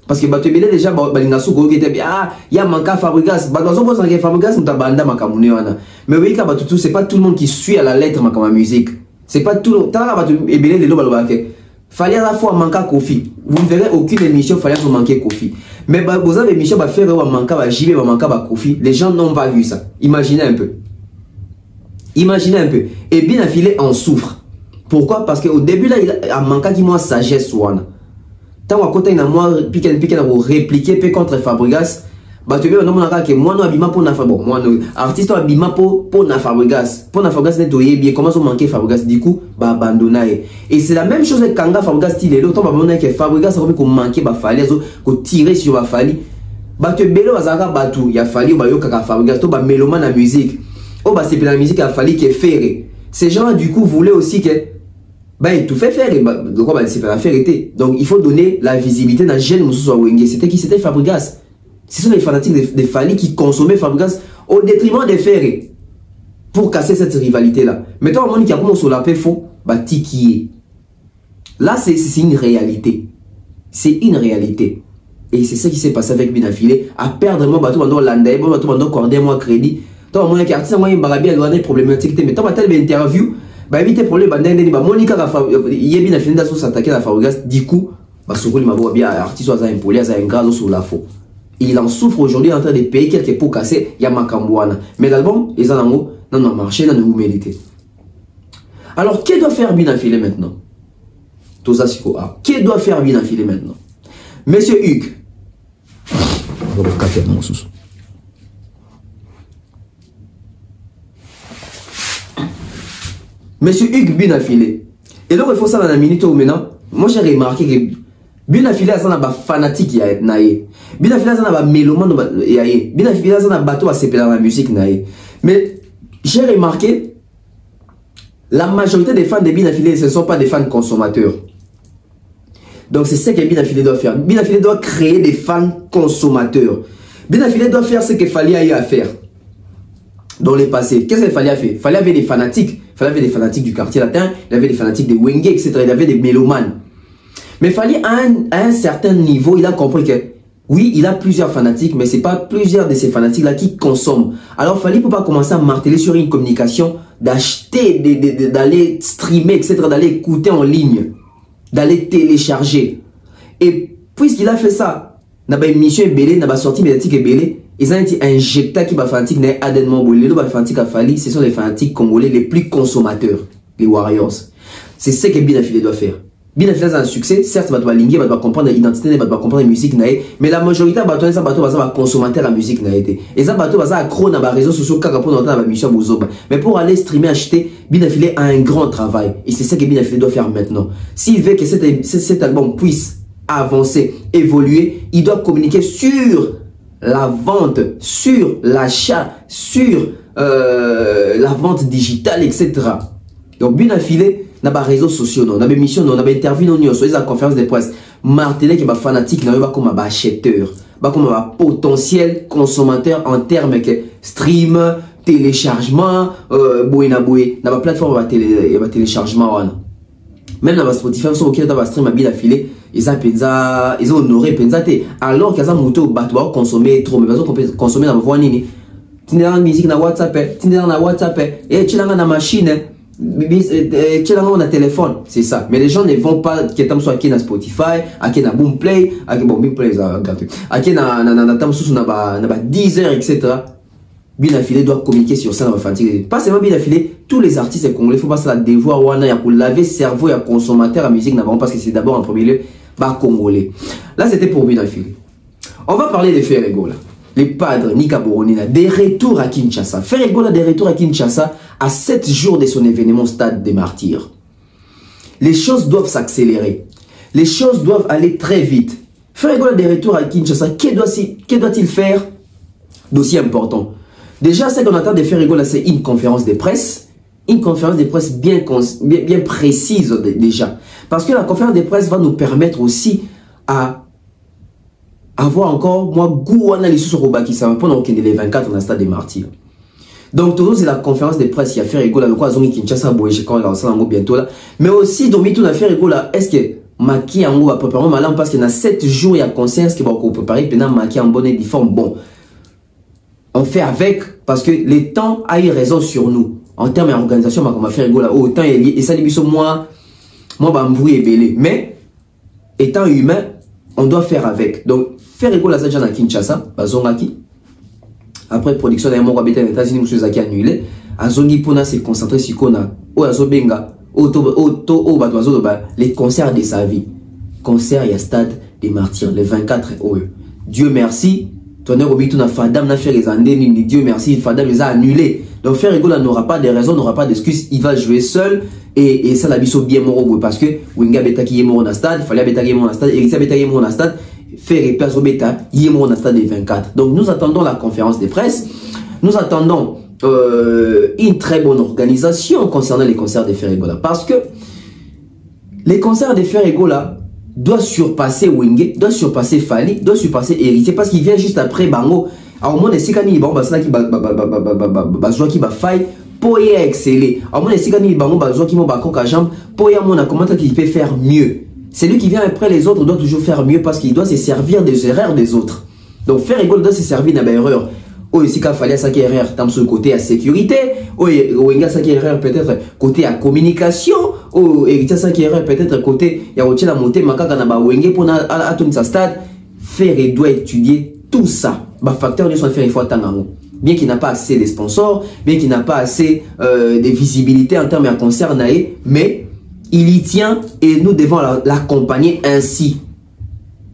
Parce que Bateau Belé déjà balinga souko qui était bien il y a manka Fabregas. Bateau boss en Fabregas mutabanda makamune wana. Mais oui ka Bateau c'est pas tout le monde qui suit à la lettre makama musique. C'est pas tout le monde. Tala Bateau Belé le baloba ke. Fallait à la fois manquer Kofi. Vous ne verrez aucune émission fallait vous manquer Kofi. Mais vous avez émission va faire ou manquer va JB va manquer va Kofi. Les gens n'ont pas vu ça. Imaginez un peu. Imaginez un peu. Et bien affilé en souffre. Pourquoi? Parce qu'au début là il a manqué qui moi sagesse one. Tant à côté il a moi piquer pour répliquer peu contre Fabregas. Bah tu veux non mon que moi non abima pour na bon moi non artiste abima pour na Fabregas n'est toyé bien comment on manquer Fabregas du coup bah abandonner et c'est la même chose avec Kanga Fabregas style l'autre bah on a que Fabregas ça comme manquer bah fallait ko tirer sur bah fallait bah tu bello azaka batu ya fallait bah yo kaka Fabregas to bah mélomane la musique oh bah c'est la musique a fallu que faire ces gens du coup voulaient aussi que bah tout fait faire bah de quoi bah c'est faire la vérité donc il faut donner la visibilité dans jeune Moussou Wenge c'était qui c'était Fabregas. Ce sont les fanatiques de Fali qui consommaient Fabregas au détriment des Ferré pour casser cette rivalité-là. Mettons un monde qui a commencé sur la paix faux, bah tiki. Là, c'est une réalité. C'est une réalité. Et c'est ça qui s'est passé avec Binafilé. À perdre moi, bateau mandon landais, bateau mandon cordé moi crédit. Tant mon artiste moi il barabi à des problématiques. Mais tant ma telle interview, bah éviter problème bandé bah Monica il Binafilé d'asso s'attaquer à Fabregas. Du coup, bah souvent il m'a vu bien artiste soit impoli, ça un gaz sur la faux. Il en souffre aujourd'hui en train de payer quelques pots cassés, il y a Makambouana. Mais l'album, ils en ont marché, ils en ont mérité. Alors, qui doit faire bien affilé maintenant? Tout ça, c'est quoi? Qui doit faire bien affilé maintenant? Monsieur Hugues. Monsieur Hugues bien affilé. Et donc, il faut ça dans la minute où maintenant, moi j'ai remarqué que bien affilé à ça n'a pas fanatique ya naïe. Bien affilé à ça n'a pas mélomane yaïe. Bien affilé à ça n'a pas bateau à s'épeler dans la musique naïe. Mais j'ai remarqué la majorité des fans de bien affilé ce ne sont pas des fans consommateurs. Donc c'est ce que bien affilé doit faire. Bien affilé doit créer des fans consommateurs. Bien affilé doit faire ce qu'il fallait à faire dans le passé. Qu'est-ce qu'il fallait faire? Il fallait avoir des fanatiques. Il fallait avoir des fanatiques du quartier latin. Il y avait des fanatiques de Wenge, etc. Il y avait des mélomanes. Mais fallait à un certain niveau, il a compris que oui, il a plusieurs fanatiques, mais c'est pas plusieurs de ces fanatiques-là qui consomment. Alors fallait pas commencer à marteler sur une communication, d'acheter, d'aller streamer, etc., d'aller écouter en ligne, d'aller télécharger. Et puisqu'il a fait ça, n'a pas une mission belé, n'a pas sorti médiatique belé, ils ont été injectés qui va fanatique n'a adènement bolé, les fanatiques à Fali, ce sont les fanatiques congolais les plus consommateurs, les Warriors. C'est ce que Bien affilé doit faire. Bien affilé a un succès, certes, tu vas linguer, tu vas comprendre l'identité, tu vas comprendre la musique, mais la majorité va consommateur la musique. Et ça va accro dans les réseaux sociaux pour la mission. Mais pour aller streamer, acheter, Bien affilé a un grand travail. Et c'est ça que Bien affilé doit faire maintenant. S'il veut que cet album puisse avancer, évoluer, il doit communiquer sur la vente, sur l'achat, sur la vente digitale, etc. Donc Bien affilé n'a pas réseaux sociaux, n'a pas émission, n'a pas interview, n'a pas la conférence de presse. Martelé qui est fanatique, n'a pas comme un acheteur, pas comme un potentiel consommateur en termes que stream, téléchargement, n'a pas plateforme de téléchargement. Même dans Spotify, sur lequel dans stream à Bien affilé, ils ont honoré Penzate. Alors qu'ils ont monté au bateau, consommer trop, mais ils ont consommé dans la voie nini. Tu n'as pas de musique dans WhatsApp, tu n'as pas de WhatsApp, et tu n'as pas de machine. Tu as un téléphone, c'est ça. Mais les gens ne vont pas qui est soit qui na Spotify, qui na Boomplay, qui bon Boomplay ça gratuit, qui na tam sous na ba Deezer, etc. Bien affilé doit communiquer sur ça dans la fatigue. Pas seulement Bien affilé, tous les artistes congolais faut pas se la devoir ou ya pour laver cerveau et consommateur à musique n'avons parce que c'est d'abord en premier lieu congolais. Là c'était pour Bien affilé. On va parler des faits légaux là. les padres Nika Boronina, des retours à Kinshasa. Ferregola des retours à Kinshasa à 7 jours de son événement Stade des Martyrs. Les choses doivent s'accélérer. Les choses doivent aller très vite. Ferregola des retours à Kinshasa, que doit-il faire d'aussi important? Déjà, ce qu'on attend de Ferregola, c'est une conférence de presse. Une conférence de presse bien précise déjà. Parce que la conférence de presse va nous permettre aussi à avoir encore, moi, goût analyse sur Robaki, ça va pendant qu'il est les 24 dans le Stade des Martyrs. Donc, tout c'est la conférence de presse qui a fait Ferregola, le quoi, Zongi Kinshasa, Boéché, quand on va bientôt là. Mais aussi, dans tout la Ferregola, est-ce que Maki en va préparer malin parce qu'il y a 7 jours, il y a conscience qui va préparer, maintenant Maki en bonne et forme. Bon, on fait avec parce que les temps a eu raison sur nous. En termes d'organisation, on va faire Ferregola. Autant et ça, moi, bambou et belé. Mais, étant humain, on doit faire avec. Donc, Ferregola, ça, à Kinshasa, Bazongaki. Après, production d'un mois, aux États-Unis, monsieur Zaki annulé. Azongi Pona s'est concentré sur Kona. Ou Azobenga. Les concerts de sa vie. Concert, il y a Stade des Martyrs, le 24 Dieu merci. Tonnerre Obitu n'a Fadam n'a fait les andés, Dieu merci, Fadam les a annulés. Donc Ferregola n'aura pas de raison, n'aura pas d'excuse, il va jouer seul et ça l'a biso bien mort parce que Wenga Betaki est mort dans le stade, Fallait Betaki est mort dans le stade, Erika Betaki est mort dans le stade, Ferre Perso Beta, il est mort dans le stade des 24. Donc nous attendons la conférence de presse, nous attendons une très bonne organisation concernant les concerts de Ferregola parce que les concerts de Ferregola doit surpasser Wenge, doit surpasser Fali, doit surpasser Héritier parce qu'il vient juste après Bango. Alors, moi, les Sikani, bon, basna qui va faille pour y exceller. Alors, moi, les Sikani, Bango, Bazoa qui m'a bakok à jambe pour y avoir un commentaire qui peut faire mieux. Celui qui vient après les autres doit toujours faire mieux parce qu'il doit se servir des erreurs des autres. Donc, Ferregola doit se servir d'une erreur. Oh, ici, qu'il fallait ça qui erreur, tant sur le côté à sécurité. Oh, Wenga, ça qui erreur peut-être côté à communication. Oh, Héritier, ça qui erreur peut-être côté, il y a aussi la montée, Makaka n'a pas Wenge pour atteindre sa stade. Ferre doit étudier tout ça. Bah, facteur de son faire, il faut attendre. Bien qu'il n'a pas assez de sponsors, bien qu'il n'a pas assez de visibilité en termes de concert, mais il y tient et nous devons l'accompagner ainsi.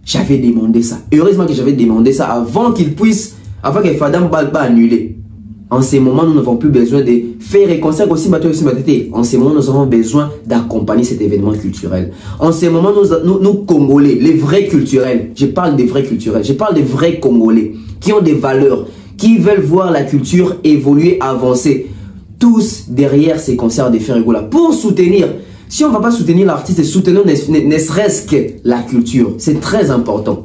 J'avais demandé ça. Heureusement que j'avais demandé ça avant qu'il puisse. Avant que Fadam Balba annulé. En ces moments, nous n'avons plus besoin de faire et concerts aussi. En ces moments, nous avons besoin d'accompagner cet événement culturel. En ces moments, nous Congolais, les vrais culturels, je parle des vrais culturels, je parle des vrais Congolais qui ont des valeurs, qui veulent voir la culture évoluer, avancer. Tous derrière ces concerts de Ferregola pour soutenir. Si on ne va pas soutenir l'artiste, soutenons ne serait-ce que la culture. C'est très important.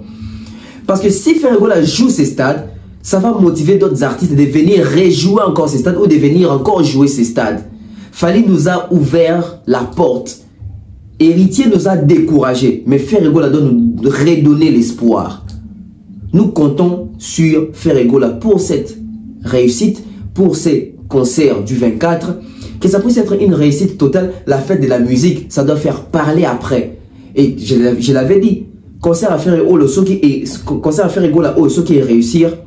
Parce que si Ferregola joue ces stades, ça va motiver d'autres artistes de venir rejouer encore ces stades ou de venir encore jouer ces stades. Fali nous a ouvert la porte. Héritier nous a découragés. Mais Ferregola doit nous redonner l'espoir. Nous comptons sur Ferregola pour cette réussite, pour ces concerts du 24. Que ça puisse être une réussite totale. La fête de la musique, ça doit faire parler après. Et je l'avais dit. Concert à Ferregola, ce qui est réussir,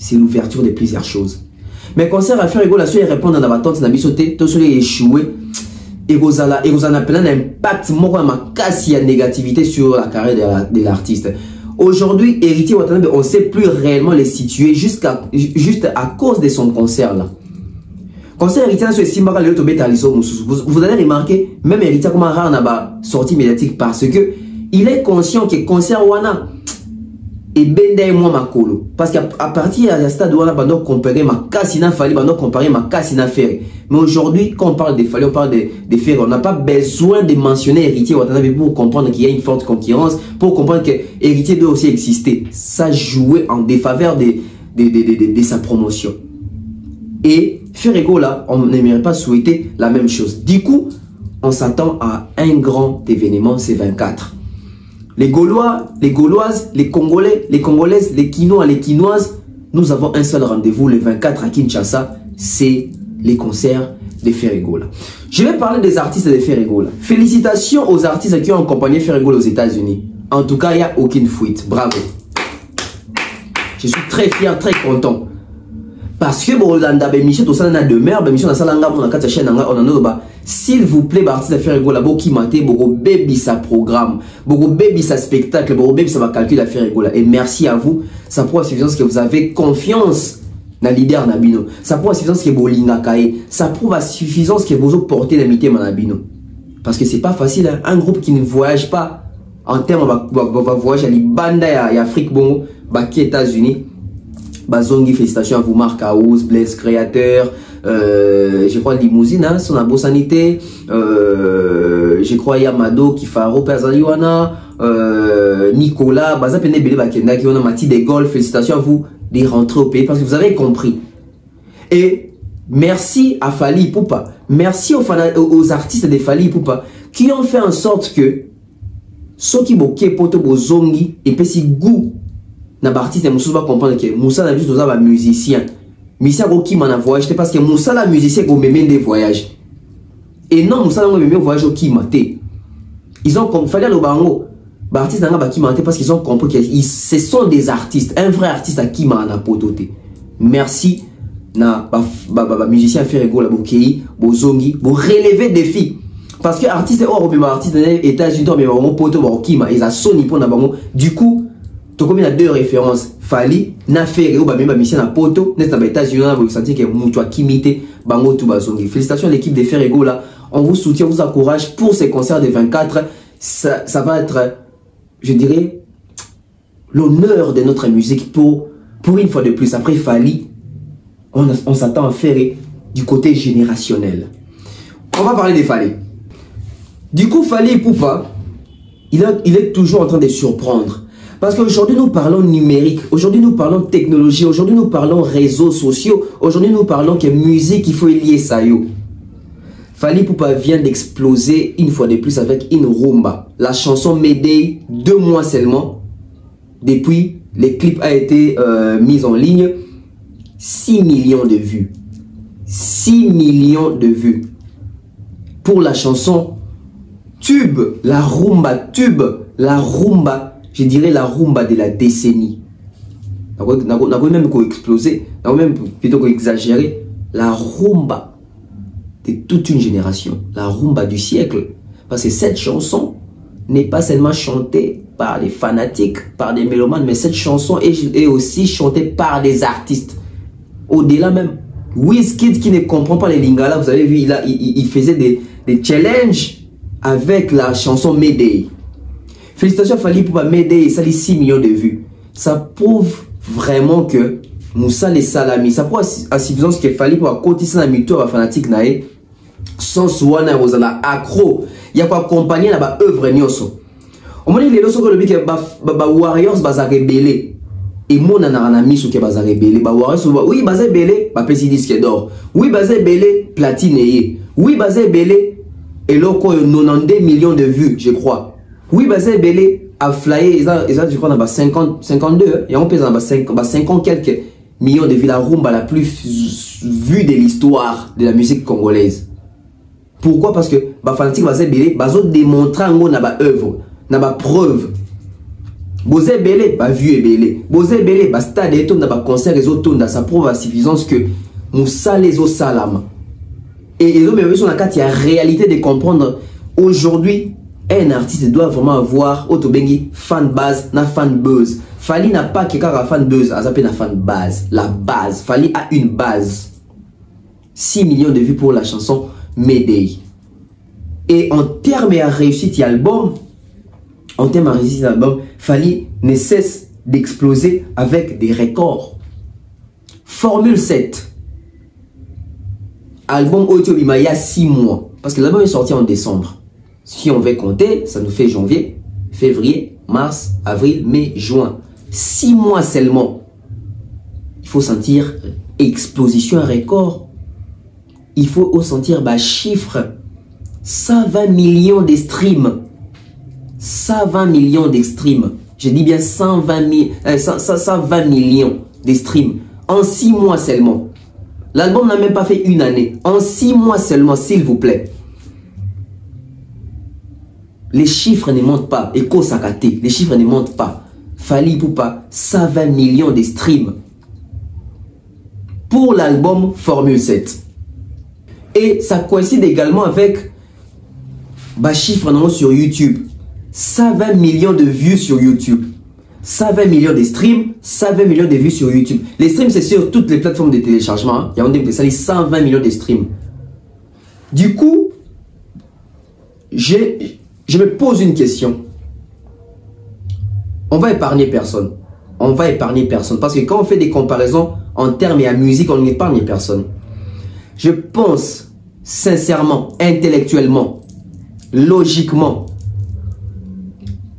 c'est l'ouverture de plusieurs choses. Mais concert à Ferregola, si répondre à la battante, n'a bisoté, tout cela échoué, et vous en a plein d'impact, moi, ma casse, il y a négativité sur la carrière de l'artiste. Aujourd'hui, Héritier Watanabe, on ne sait plus réellement les situer juste à cause de son concert là. Concert Héritier, vous allez remarquer, même Héritier, comment rare n'a sorti médiatique parce que il est conscient que concert Wana et Benda et moi Makolo. Parce qu'à partir de stade où on a comparé ma Kassina Fali, on a comparé ma Kassina Ferré. Mais aujourd'hui, quand on parle des Fali, on parle des Ferré. On n'a pas besoin de mentionner Héritier Watanabe pour comprendre qu'il y a une forte concurrence, pour comprendre que Héritier doit aussi exister. Ça jouait en défaveur de sa promotion. Et Ferregola, on n'aimerait pas souhaiter la même chose. Du coup, on s'attend à un grand événement, c'est 24. Les Gaulois, les Gauloises, les Congolais, les Congolaises, les Quinois, les Quinoises, nous avons un seul rendez-vous le 24 à Kinshasa, c'est les concerts de Ferregola. Je vais parler des artistes de Ferregola. Félicitations aux artistes qui ont accompagné Ferregola aux États-Unis. En tout cas, il n'y a aucune fuite. Bravo. Je suis très fier, très content. Parce que bon, dans la émission, tout ça, on a demeure, l'émission, on a la on a quatre chaînes, on a s'il vous plaît, artiste à faire rigolo, là, qui maté, beaucoup baby sa programme, beaucoup baby sa spectacle, beaucoup baby ça va calculer à faire rigolo. Et merci à vous, ça prouve à suffisance que vous avez confiance dans leader Nabino. Ça prouve à suffisance que vous l'ingakaye. Ça prouve à suffisance que vous portez l'amitié Manabino. Parce que c'est pas facile, hein. Un groupe qui ne voyage pas en termes va voyager à l'Ibanda et Afrique, bon, qui États-Unis. Bazongi, félicitations à vous, Marc House, Blaise Créateur, je crois Limousine, hein, son abo sanité, je crois Yamado, Kifaro, Perzaliwana, Nicolas, Baza Pene Bele Bakenda, qui ont Mati de Gaulle, félicitations à vous de rentrer au pays parce que vous avez compris. Et merci à Fally Ipupa, merci aux artistes de Fally Ipupa qui ont fait en sorte que ceux qui boké poto bozongi et puis si goût na artiste de Moussa va comprendre que Moussa n'a juste un musicien. Moussa qui m'a voyagé parce que Moussa la musicien qui même des voyages. Et non Moussa n'a même voyage au qui maté. Ils ont fallu le bango. Artiste n'a qui maté parce qu'ils ont compris que ce sont des artistes, un vrai artiste à qui m'a pototé. Merci na musicien faire ego la bokei, bozongi, bo relever défi. Parce que artiste hors artiste des États-Unis mais bango poto ba qui m'a ils a soni pour na bango. Du coup il y a deux références. Fally na fait ou même mission na poto n'est pas États-Unis vous sentez que mutua kimité bango tout bazongi. Félicitations à l'équipe de Ferrego là. On vous soutient, on vous encourage pour ces concerts de 24. Ça va être, je dirais, l'honneur de notre musique pour une fois de plus. Après Fally, on s'attend à faire du côté générationnel. On va parler de Fally. Du coup, Fally Ipupa, il est toujours en train de surprendre. Parce qu'aujourd'hui, nous parlons numérique, aujourd'hui, nous parlons technologie, aujourd'hui, nous parlons réseaux sociaux, aujourd'hui, nous parlons que musique, il faut lier ça. Fally Ipupa vient d'exploser une fois de plus avec une rumba. La chanson Mayday, 2 mois seulement. Depuis, le clip a été mis en ligne. 6 millions de vues. 6 millions de vues. Pour la chanson Tube, la rumba Tube, la rumba. Je dirais la rumba de la décennie. On a même explosé, on a même plutôt exagéré. La rumba de toute une génération, la rumba du siècle. Parce que cette chanson n'est pas seulement chantée par les fanatiques, par des mélomanes, mais cette chanson est aussi chantée par des artistes. Au-delà même, Wizkid qui ne comprend pas les lingala, vous avez vu, il faisait des challenges avec la chanson Mayday. Félicitations à Fally Ipupa Mayday, ça les 6 millions de vues. Ça prouve vraiment que Moussa les salami, ça prouve à suffisance que Fally Ipupa côté ça na mito à fanatique nae sans soana rozala accro. Il y a quoi accompagner la œuvre nyoso. On m'a dit les loso que le big ba Warriors baza rebelle. Et mon na miso ke baza rebelle, ba Warriors oui baza rebelle, ba pesi disque d'or. Oui baza rebelle, platine yé. Oui baza rebelle et loko 92 millions de vues, je crois. Oui, Bazé Belé a flyé, je crois, dans 52, et on pèse dans 50 quelques millions de vues, la rumba la plus vue de l'histoire de la musique congolaise. Pourquoi? Parce que fanatique Bazé Belé, bazo démontrer en gros na œuvre, na preuve. Bazé Belé, vu et Belé. Bazé Belé, stade et tout, na concert et autres, ça prouve à suffisance que Moussa les autres salam. Et ils ont même sur la carte, il y a réalité de comprendre aujourd'hui. Un artiste doit vraiment avoir autobengi fan base na fan buzz. Fally n'a pas quelqu'un fan buzz, a zappé na fan base. La base. Fally a une base. 6 millions de vues pour la chanson Mayday. Et en termes de réussite d'album, Fally ne cesse d'exploser avec des records. Formule 7. Album Audio Bima il y a 6 mois. Parce que l'album est sorti en décembre. Si on veut compter, ça nous fait janvier, février, mars, avril, mai, juin. 6 mois seulement. Il faut sentir explosion, record. Il faut aussi sentir chiffre. 120 millions de streams. 120 millions de streams. Je dis bien 120 millions de streams. En 6 mois seulement. L'album n'a même pas fait une année. En 6 mois seulement, s'il vous plaît. Les chiffres ne montent pas. Eko Sakate, les chiffres ne montent pas. Fally Ipupa, 120 millions de streams. pour l'album Formule 7. Et ça coïncide également avec bah, chiffre sur YouTube. 120 millions de vues sur YouTube. 120 millions de streams, 120 millions de vues sur YouTube. Les streams, c'est sur toutes les plateformes de téléchargement. Il y a 120 millions de streams. Du coup, je me pose une question. On va épargner personne. On va épargner personne. Parce que quand on fait des comparaisons en termes et à musique, on n'épargne personne. Je pense sincèrement, intellectuellement, logiquement,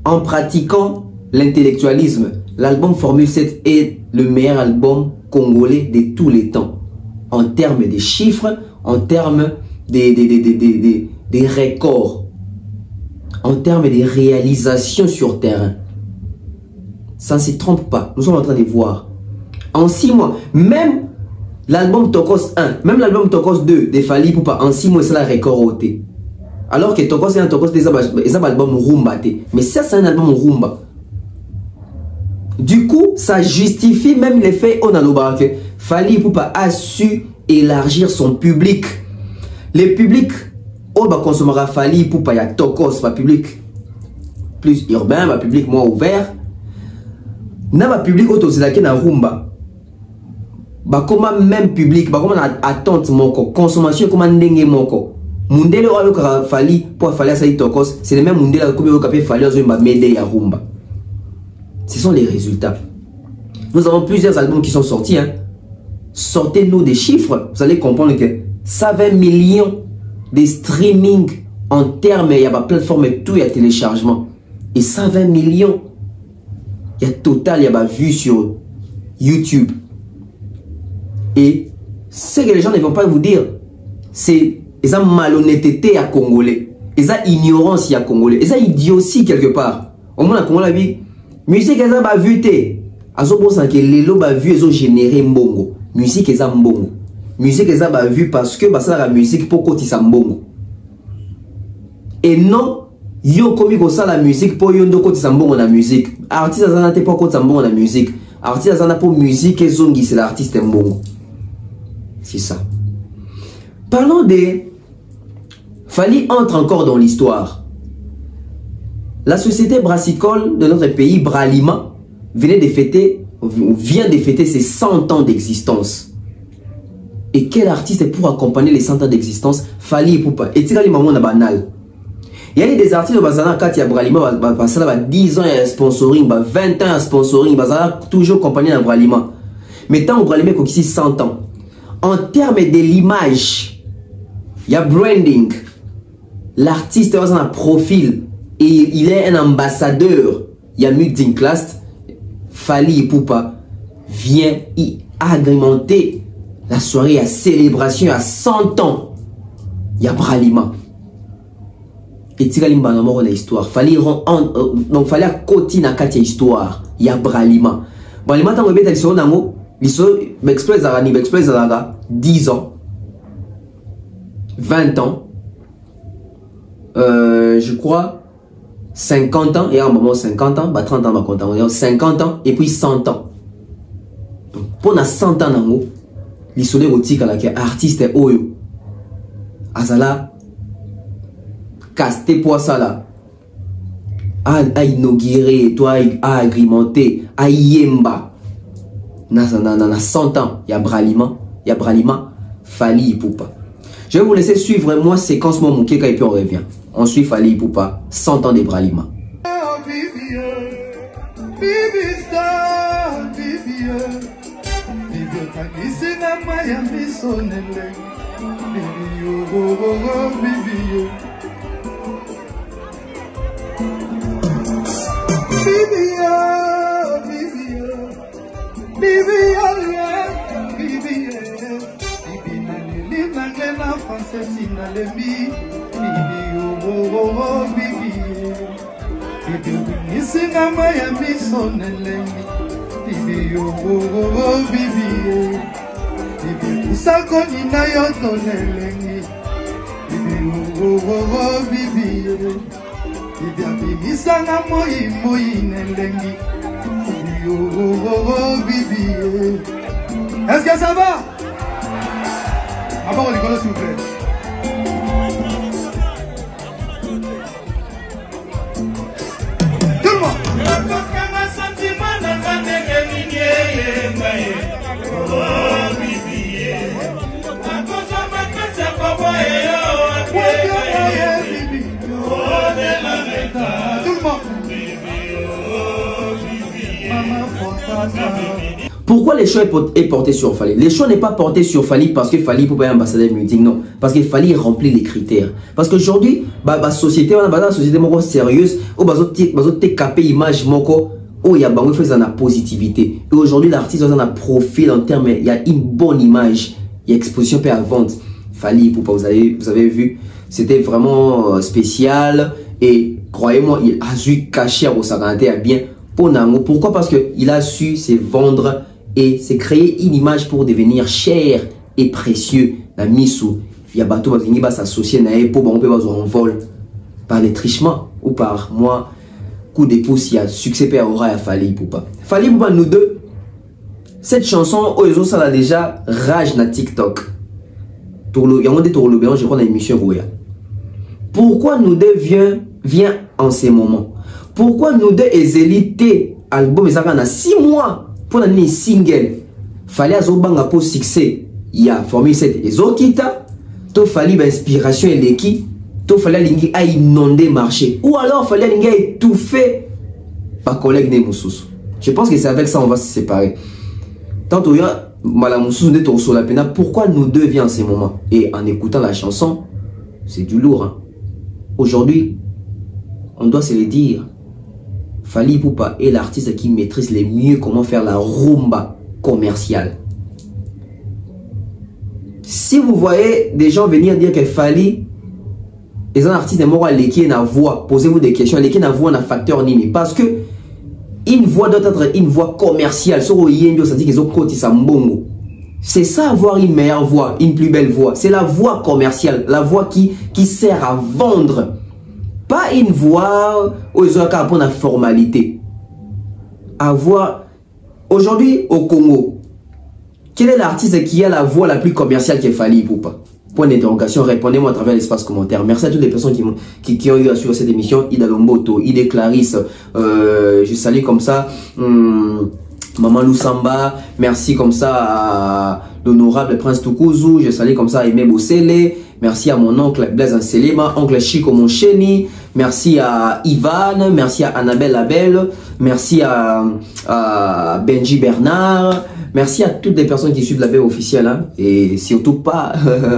en pratiquant l'intellectualisme, l'album Formule 7 est le meilleur album congolais de tous les temps. En termes de chiffres, en termes des records, en termes de réalisations sur terrain. Ça ne se trompe pas. Nous sommes en train de voir. En 6 mois, même l'album Tokos 1, même l'album Tokos 2 de Fally Ipupa, en 6 mois, c'est la record ôté. Alors que Tokos 1, Tokos 2, c'est un album rumba. Mais ça, c'est un album rumba. Du coup, ça justifie même l'effet Onaloba que Fally Ipupa a su élargir son public. Le public, on va consommer Fally Ipupa, il y a Tokos, pas public plus urbain, pas public moins ouvert. Na ba public autorisé na rumba. Ba comment même public, ba comment attente moko, consommation comment ndenge moko. Mundele oyo ka Fally pour Fally ça Tokos, c'est le même mundele comme yo kapé Fally ozo mba mede ya rumba. Ce sont les résultats. Nous avons plusieurs albums qui sont sortis. Hein. Sortez-nous des chiffres. Vous allez comprendre que 120 millions de streaming en termes, il y a ma plateforme et tout, il y a téléchargement. Et 120 millions, il y a total, il y a ma vue sur YouTube. Et ce que les gens ne vont pas vous dire, c'est ils ont malhonnêteté à Congolais. Ils ont ignorance à Congolais. Ils ont idiotie quelque part. Au moins, à Congolais, la vie. Musique eza ba vu te azobosa ke lelo ba vu ezo générer mbongo musique eza mbongo musique eza ba vu parce que basala la musique pour kotisa mbongo et non yo komi ko sala la musique pour yo ndo kotisa mbongo na musique artiste azana te pour kotisa mbongo na musique artiste azana pour musique ezongi c'est l'artiste mbongo c'est ça. Parlons de Fally entre encore dans l'histoire. La société brassicole de notre pays, Bralima, vient de fêter ses 100 ans d'existence. Et quel artiste est pour accompagner les 100 ans d'existence? Fally Ipupa. Et tira les mamans na banal. Il y a des artistes qui ont Bralima, 10 ans de sponsoring, 20 ans de sponsoring, toujours accompagné dans Bralima. Mais tant que Bralima a ici 100 ans, en termes de l'image, il y a branding. L'artiste a un profil. Et il est un ambassadeur. Il y a Multinclass. Fally Ipupa vient y agrémenter la soirée à célébration à 100 ans. Il y a Bralima. Et Tiralimba n'a pas l'histoire. Donc Fally a côté na katia histoire. Il y a Bralima. Bralima tant que bête sur nango, l'histoire m'express à l'année, m'express à la 10 ans, 20 ans, je crois. 50 ans, et à un moment 50 ans, 30 ans, 50 ans, et puis 100 ans. Donc, pour 100 ans, l'histoire érotique à laquelle artiste est oyo. Azala, casté pour ça là. À inaugurer, toi, à agrémenter, à yemba. Na 100 ans, il y a Bralima, Fally Ipupa. Je vais vous laisser suivre moi séquence mon mouké et puis on revient. On suit Fally Ipupa, 100 ans de Bralima. Est-ce que ça va? Avant, les s'il vous plaît. Tout le monde. Pourquoi les choix est porté sur Fally? Les choix n'est pas porté sur Fally parce que Fally peut pas être ambassadeur meeting, non. Parce que Fally remplit les critères. Parce qu'aujourd'hui, la société, on a une société sérieuse, où on capé image moko, où il y a une positivité. Et aujourd'hui, l'artiste a un profil en termes, il y a une bonne image, il y a exposition pour la vente. Fally, vous avez vu, c'était vraiment spécial et croyez-moi, il a su cacher à Osaganté bien. Pourquoi? Parce qu'il a su se vendre et se créer une image pour devenir cher et précieux. La misou, il y a bateau qui va s'associer pour on peut en vol par les trichements ou par moi coup de pouce. Il y a succès per aura à Fally Ipupa. Fally Ipupa, nous deux, cette chanson aux ça a déjà rage na TikTok. Il y a un des tourlos je crois dans l'émission Rouya. Pourquoi nous deux vient en ces moments? Pourquoi nous deux élités album et ça a 6 mois pour un single? Fallait à Zobanga pour succès. Il y a Formule 7 et Zokita. Il fallait inspiration et l'équipe. Il fallait à inonder le marché. Ou alors il fallait étouffer par collègue Nemoussous. Je pense que c'est avec ça on va se séparer. Tant qu'il y a Malamoussous de sur la pena, pourquoi nous deux vient en ces moments? Et en écoutant la chanson, c'est du lourd. Hein? Aujourd'hui, on doit se le dire. Fally Ipupa est l'artiste qui maîtrise le mieux comment faire la rumba commerciale. Si vous voyez des gens venir dire que Fally est un artiste qui n'a voix, posez-vous des questions, qui n'a voix, n'a facteur nini. Parce que une voix doit être une voix commerciale. C'est ça avoir une meilleure voix, une plus belle voix. C'est la voix commerciale, la voix qui sert à vendre. Pas une voix aux pour la formalité. Avoir aujourd'hui au Congo, quel est l'artiste qui a la voix la plus commerciale que Fally Ipupa? Point d'interrogation, répondez-moi à travers l'espace commentaire. Merci à toutes les personnes qui ont eu à suivre cette émission. Ida Lomboto, Ida Clarisse, je salue comme ça Maman Lusamba, merci comme ça à l'honorable Prince Tukuzu, je salue comme ça Aimé Bossele, merci à mon oncle Blaise Anselema, oncle Chico Moncheni, merci à Ivan, merci à Annabelle Labelle, merci à Benji Bernard, merci à toutes les personnes qui suivent la veille officielle, hein, et surtout pas,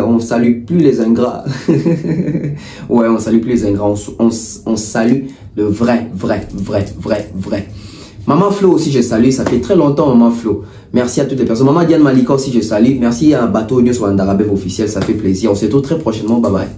on salue plus les ingrats, ouais, on salue plus les ingrats, on salue le vrai. Maman Flo aussi, je salue. Ça fait très longtemps, Maman Flo. Merci à toutes les personnes. Maman Diane Malika aussi, je salue. Merci à Bateau News ou Andarabev officiel. Ça fait plaisir. On se retrouve très prochainement. Bye bye.